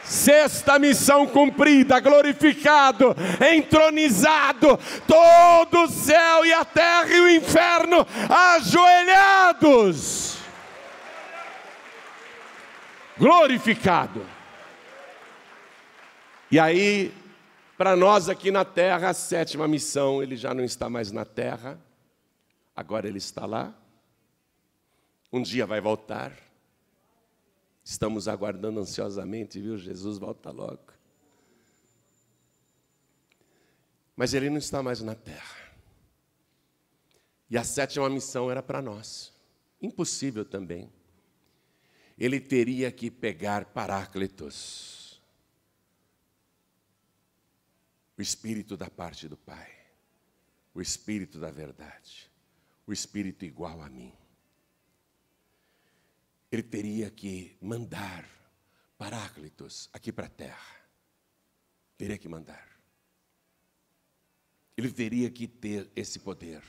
Sexta missão cumprida, glorificado, entronizado, todo o céu e a terra e o inferno ajoelhados. Glorificado. E aí, para nós aqui na terra, a 7ª missão, ele já não está mais na terra. Agora ele está lá, um dia vai voltar, estamos aguardando ansiosamente, viu? Jesus volta logo. Mas ele não está mais na terra. E a 7ª missão era para nós, impossível também. Ele teria que pegar Paráclitos, o Espírito da parte do Pai, o Espírito da verdade, o Espírito igual a mim. Ele teria que mandar Paráclitos aqui para a terra. Teria que mandar. Ele teria que ter esse poder.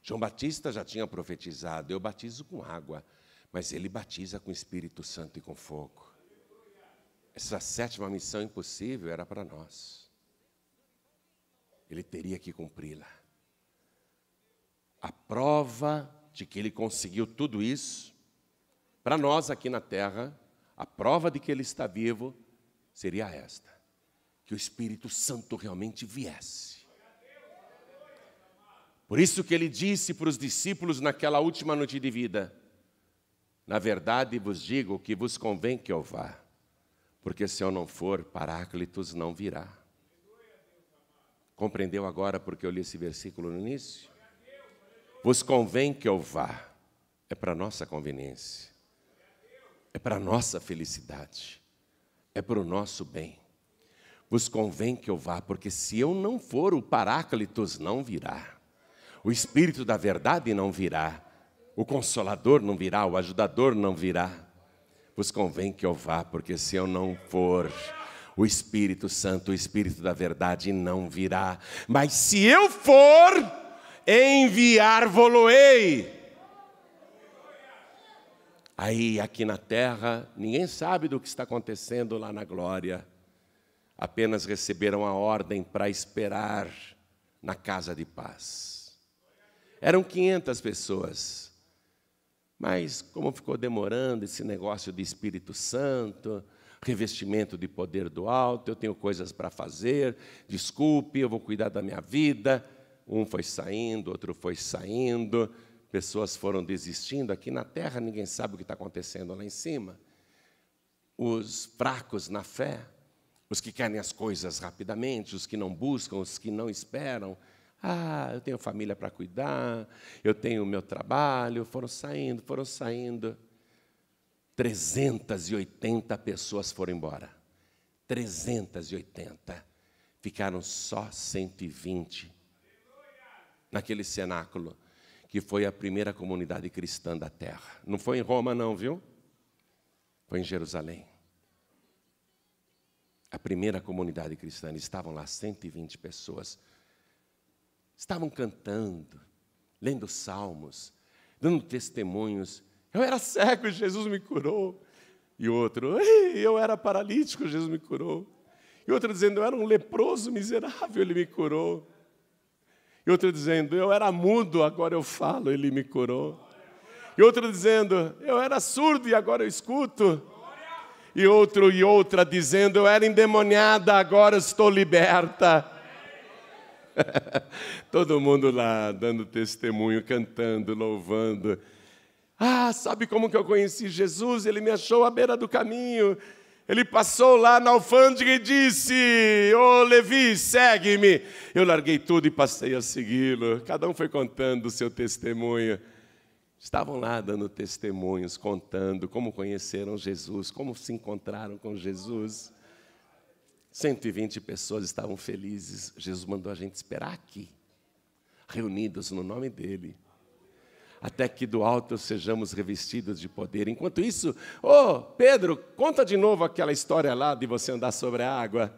João Batista já tinha profetizado: eu batizo com água, mas ele batiza com o Espírito Santo e com fogo. Essa 7ª missão impossível era para nós. Ele teria que cumpri-la. A prova de que ele conseguiu tudo isso, para nós aqui na terra, a prova de que ele está vivo, seria esta: que o Espírito Santo realmente viesse. Por isso que ele disse para os discípulos naquela última noite de vida: na verdade vos digo que vos convém que eu vá, porque se eu não for, Paráclitos não virá. Compreendeu agora porque eu li esse versículo no início? Vos convém que eu vá, é para nossa conveniência, é para nossa felicidade, é para o nosso bem. Vos convém que eu vá, porque se eu não for, o Paráclitos não virá, o Espírito da verdade não virá, o Consolador não virá, o Ajudador não virá. Vos convém que eu vá, porque se eu não for, o Espírito Santo, o Espírito da verdade não virá. Mas se eu for, enviar-vos-ei. Aí, aqui na terra, ninguém sabe do que está acontecendo lá na glória. Apenas receberam a ordem para esperar na casa de paz. Eram 500 pessoas. Mas como ficou demorando esse negócio de Espírito Santo, revestimento de poder do alto, eu tenho coisas para fazer, desculpe, eu vou cuidar da minha vida. Um foi saindo, outro foi saindo, pessoas foram desistindo. Aqui na terra ninguém sabe o que está acontecendo lá em cima. Os fracos na fé, os que querem as coisas rapidamente, os que não buscam, os que não esperam. Eu tenho família para cuidar, eu tenho o meu trabalho. Foram saindo, 380 pessoas foram embora. 380. Ficaram só 120 naquele cenáculo, que foi a primeira comunidade cristã da terra. Não foi em Roma não, viu? Foi em Jerusalém. A primeira comunidade cristã, estavam lá 120 pessoas. estavam cantando, lendo salmos, dando testemunhos. Eu era cego e Jesus me curou. E outro, eu era paralítico, Jesus me curou. E outro dizendo, eu era um leproso miserável, Ele me curou. E outro dizendo, eu era mudo, agora eu falo, Ele me curou. E outro dizendo, eu era surdo e agora eu escuto. E outro e outra dizendo, eu era endemoniada, agora eu estou liberta. Todo mundo lá dando testemunho, cantando, louvando. Sabe como que eu conheci Jesus? Ele me achou à beira do caminho. Ele passou lá na alfândega e disse, ô Levi, segue-me. Eu larguei tudo e passei a segui-lo. Cada um foi contando o seu testemunho. Estavam lá dando testemunhos, contando como conheceram Jesus, como se encontraram com Jesus. 120 pessoas estavam felizes. Jesus mandou a gente esperar aqui, reunidos no nome dEle, até que do alto sejamos revestidos de poder. Enquanto isso, Pedro, conta de novo aquela história lá de você andar sobre a água.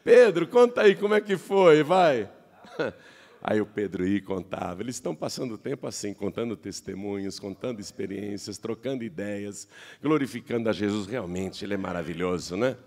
Pedro, conta aí como é que foi, vai. Aí o Pedro ia e contava. Eles estão passando o tempo assim, contando testemunhos, contando experiências, trocando ideias, glorificando a Jesus. Realmente, Ele é maravilhoso, né?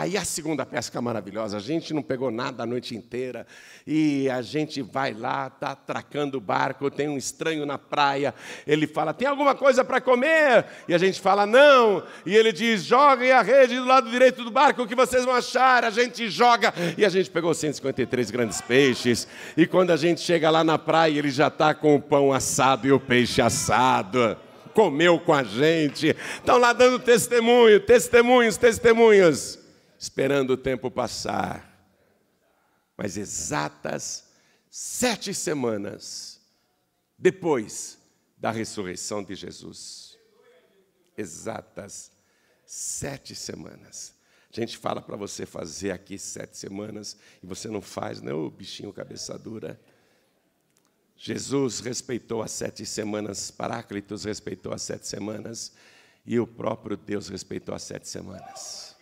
E a segunda pesca maravilhosa, a gente não pegou nada a noite inteira, e a gente vai lá, está atracando o barco, tem um estranho na praia, ele fala, tem alguma coisa para comer? E a gente fala, não, e ele diz, joguem a rede do lado direito do barco, o que vocês vão achar? A gente joga, e a gente pegou 153 grandes peixes, e quando a gente chega lá na praia, ele já está com o pão assado e o peixe assado, comeu com a gente, estão lá dando testemunhos, esperando o tempo passar. Mas exatas 7 semanas depois da ressurreição de Jesus. Exatas 7 semanas. A gente fala para você fazer aqui 7 semanas e você não faz, né? Ô bichinho cabeça dura. Jesus respeitou as 7 semanas, Paráclitos respeitou as 7 semanas e o próprio Deus respeitou as 7 semanas.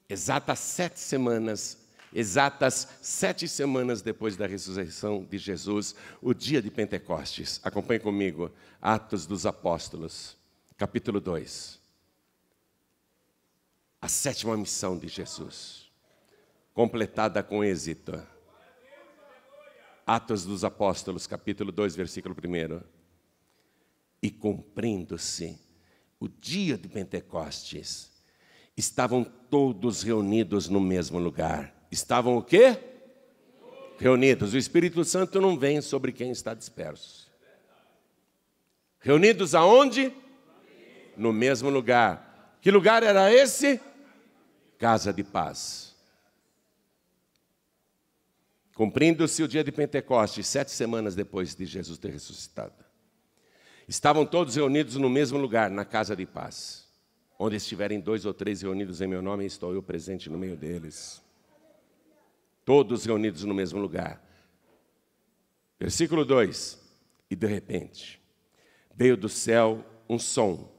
Exatas 7 semanas depois da ressurreição de Jesus, o dia de Pentecostes. Acompanhe comigo, Atos dos Apóstolos, capítulo 2. A 7ª missão de Jesus, completada com êxito. Atos dos Apóstolos, capítulo 2, versículo 1. E cumprindo-se o dia de Pentecostes, estavam todos reunidos no mesmo lugar. Estavam o quê? Reunidos. O Espírito Santo não vem sobre quem está disperso. Reunidos aonde? No mesmo lugar. Que lugar era esse? Casa de paz. Cumprindo-se o dia de Pentecostes, 7 semanas depois de Jesus ter ressuscitado. Estavam todos reunidos no mesmo lugar, na casa de paz. Onde estiverem 2 ou 3 reunidos em meu nome, estou eu presente no meio deles. Todos reunidos no mesmo lugar. Versículo 2. E de repente, veio do céu um som,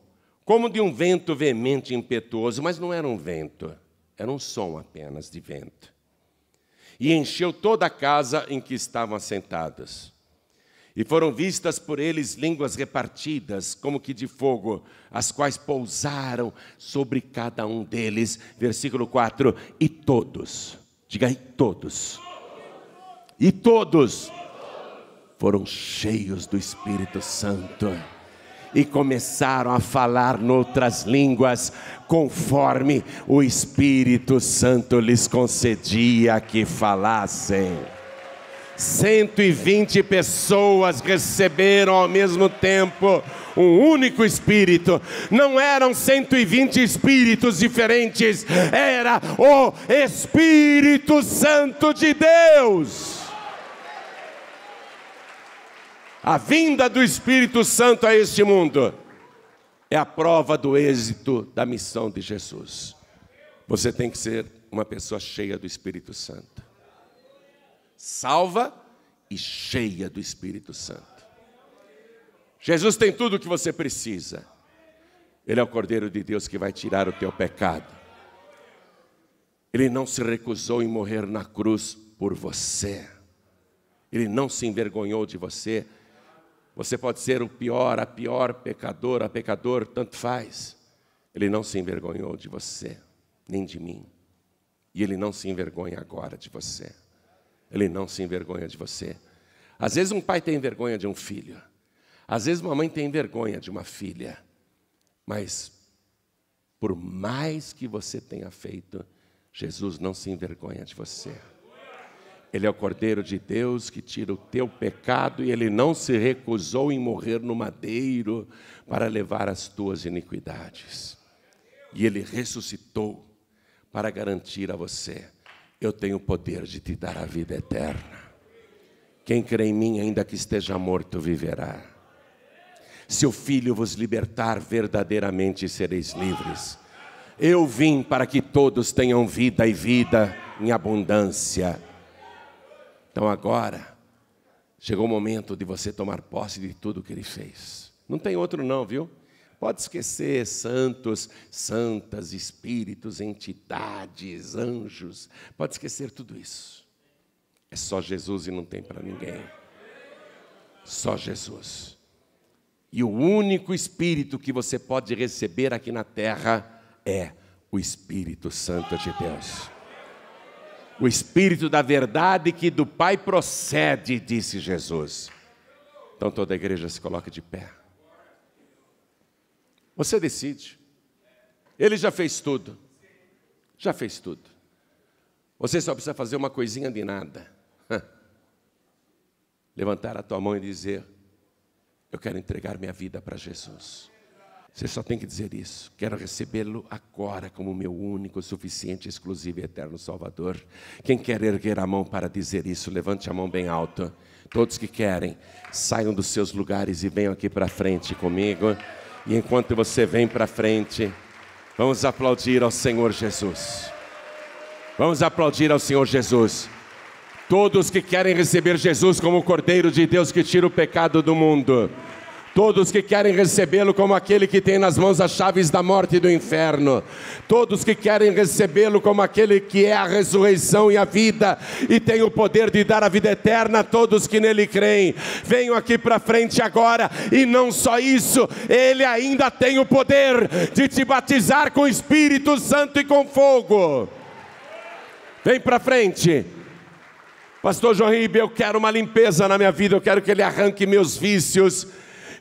como de um vento veemente e impetuoso, mas não era um vento, era um som apenas de vento. E encheu toda a casa em que estavam assentados. E foram vistas por eles línguas repartidas, como que de fogo, as quais pousaram sobre cada um deles. Versículo 4, e todos, diga aí todos, e todos foram cheios do Espírito Santo e começaram a falar noutras línguas, conforme o Espírito Santo lhes concedia que falassem. 120 pessoas receberam ao mesmo tempo um único Espírito. Não eram 120 Espíritos diferentes, era o Espírito Santo de Deus. A vinda do Espírito Santo a este mundo é a prova do êxito da missão de Jesus. Você tem que ser uma pessoa cheia do Espírito Santo. Salva e cheia do Espírito Santo. Jesus tem tudo o que você precisa. Ele é o Cordeiro de Deus que vai tirar o teu pecado. Ele não se recusou em morrer na cruz por você. Ele não se envergonhou de você. Você pode ser o pior, a pior pecadora, pecador, tanto faz. Ele não se envergonhou de você, nem de mim. E Ele não se envergonha agora de você. Ele não se envergonha de você. Às vezes um pai tem vergonha de um filho. Às vezes uma mãe tem vergonha de uma filha. Mas, por mais que você tenha feito, Jesus não se envergonha de você. Ele é o Cordeiro de Deus que tira o teu pecado e Ele não se recusou em morrer no madeiro para levar as tuas iniquidades. E Ele ressuscitou para garantir a você: eu tenho o poder de te dar a vida eterna. Quem crê em mim, ainda que esteja morto, viverá. Se o Filho vos libertar, verdadeiramente sereis livres. Eu vim para que todos tenham vida e vida em abundância. Então agora, chegou o momento de você tomar posse de tudo que Ele fez. Não tem outro não, viu? Pode esquecer santos, santas, espíritos, entidades, anjos. Pode esquecer tudo isso. É só Jesus e não tem para ninguém. Só Jesus. E o único Espírito que você pode receber aqui na terra é o Espírito Santo de Deus. O Espírito da verdade que do Pai procede, disse Jesus. Então toda a igreja se coloca de pé. Você decide. Ele já fez tudo. Já fez tudo. Você só precisa fazer uma coisinha de nada. Levantar a tua mão e dizer: eu quero entregar minha vida para Jesus. Você só tem que dizer isso. Quero recebê-lo agora como meu único, suficiente, exclusivo e eterno Salvador. Quem quer erguer a mão para dizer isso, levante a mão bem alta. Todos que querem, saiam dos seus lugares e venham aqui para frente comigo. E enquanto você vem para frente, vamos aplaudir ao Senhor Jesus. Vamos aplaudir ao Senhor Jesus. Todos que querem receber Jesus como o Cordeiro de Deus que tira o pecado do mundo. Todos que querem recebê-lo como aquele que tem nas mãos as chaves da morte e do inferno. Todos que querem recebê-lo como aquele que é a ressurreição e a vida e tem o poder de dar a vida eterna a todos que nele creem. Venham aqui para frente agora. E não só isso, Ele ainda tem o poder de te batizar com o Espírito Santo e com fogo. Vem para frente. Pastor João Ribe, eu quero uma limpeza na minha vida. Eu quero que Ele arranque meus vícios.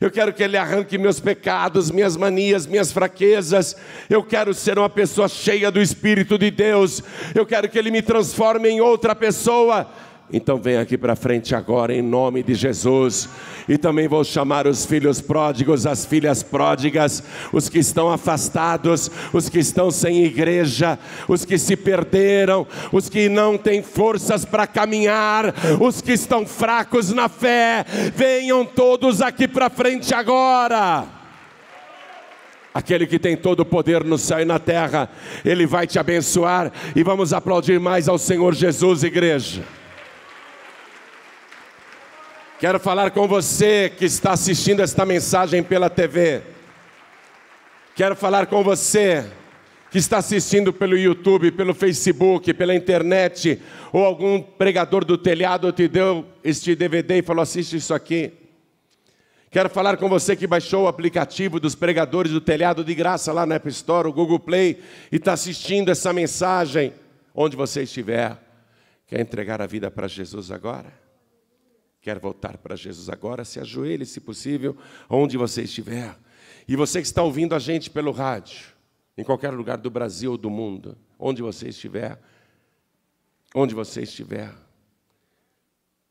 Eu quero que Ele arranque meus pecados, minhas manias, minhas fraquezas. Eu quero ser uma pessoa cheia do Espírito de Deus. Eu quero que Ele me transforme em outra pessoa. Então vem aqui para frente agora em nome de Jesus. E também vou chamar os filhos pródigos, as filhas pródigas, os que estão afastados, os que estão sem igreja, os que se perderam, os que não têm forças para caminhar, os que estão fracos na fé. Venham todos aqui para frente agora. Aquele que tem todo o poder no céu e na terra, Ele vai te abençoar. E vamos aplaudir mais ao Senhor Jesus, igreja. Quero falar com você que está assistindo esta mensagem pela TV. Quero falar com você que está assistindo pelo YouTube, pelo Facebook, pela internet, ou algum pregador do telhado te deu este DVD e falou: assiste isso aqui. Quero falar com você que baixou o aplicativo dos pregadores do telhado de graça lá na App Store, o Google Play, e está assistindo essa mensagem onde você estiver. Quer entregar a vida para Jesus agora? Quer voltar para Jesus agora? Se ajoelhe, se possível, onde você estiver. E você que está ouvindo a gente pelo rádio, em qualquer lugar do Brasil ou do mundo, onde você estiver,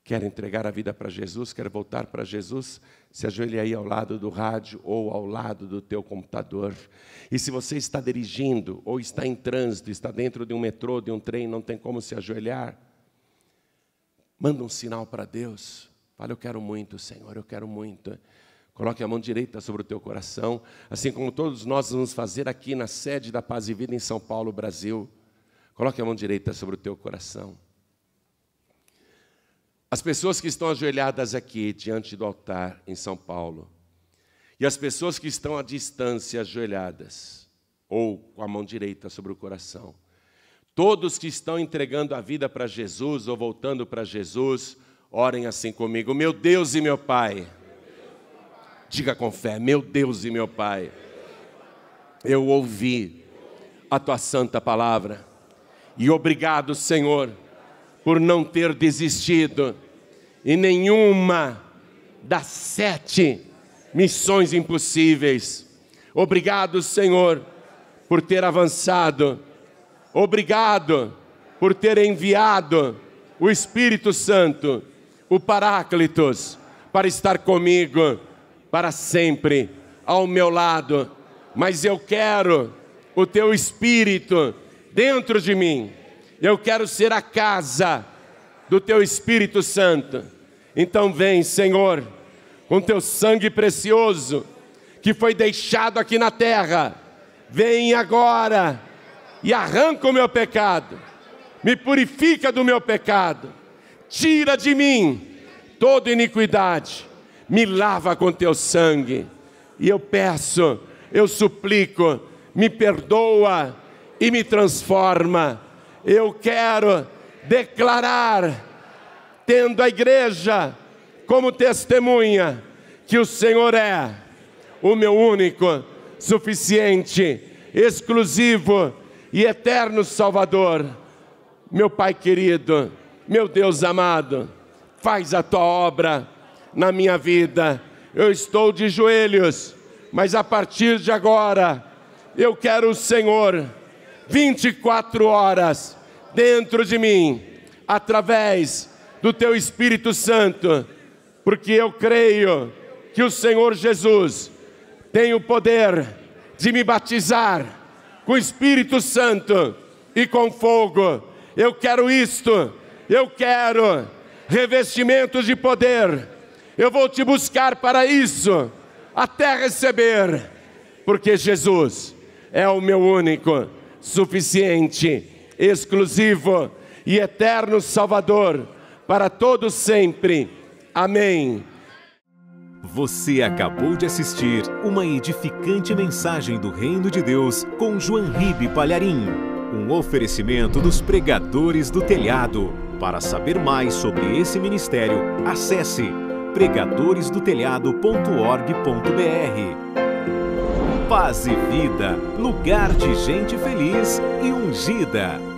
quer entregar a vida para Jesus, quer voltar para Jesus, se ajoelhe aí ao lado do rádio ou ao lado do teu computador. E se você está dirigindo ou está em trânsito, está dentro de um metrô, de um trem, não tem como se ajoelhar, manda um sinal para Deus. Fala: eu quero muito, Senhor, eu quero muito. Coloque a mão direita sobre o teu coração, assim como todos nós vamos fazer aqui na sede da Paz e Vida em São Paulo, Brasil. Coloque a mão direita sobre o teu coração. As pessoas que estão ajoelhadas aqui diante do altar em São Paulo, e as pessoas que estão à distância ajoelhadas, ou com a mão direita sobre o coração, Todos que estão entregando a vida para Jesus ou voltando para Jesus, orem assim comigo. Meu Deus e meu Pai. Diga com fé, meu Deus e meu Pai. Eu ouvi a tua santa palavra. E obrigado, Senhor, por não ter desistido em nenhuma das 7 missões impossíveis. Obrigado, Senhor, por ter avançado. Obrigado por ter enviado o Espírito Santo, o Paráclitos, para estar comigo para sempre, ao meu lado. Mas eu quero o teu Espírito dentro de mim. Eu quero ser a casa do teu Espírito Santo. Então vem, Senhor, com teu sangue precioso, que foi deixado aqui na terra. Vem agora e arranca o meu pecado, me purifica do meu pecado, tira de mim toda iniquidade, me lava com teu sangue. E eu peço, eu suplico, me perdoa e me transforma. Eu quero declarar, tendo a igreja como testemunha, que o Senhor é o meu único, suficiente, exclusivo e eterno Salvador. Meu Pai querido, meu Deus amado, faz a tua obra na minha vida. Eu estou de joelhos, mas a partir de agora, eu quero o Senhor 24 horas dentro de mim, através do teu Espírito Santo, porque eu creio que o Senhor Jesus tem o poder de me batizar com o Espírito Santo e com fogo. Eu quero isto, eu quero revestimentos de poder. Eu vou te buscar para isso, até receber, porque Jesus é o meu único, suficiente, exclusivo e eterno Salvador para todos sempre. Amém. Você acabou de assistir uma edificante mensagem do Reino de Deus com João Ribe Palharim, um oferecimento dos Pregadores do Telhado. Para saber mais sobre esse ministério, acesse pregadoresdotelhado.org.br. Paz e vida, lugar de gente feliz e ungida.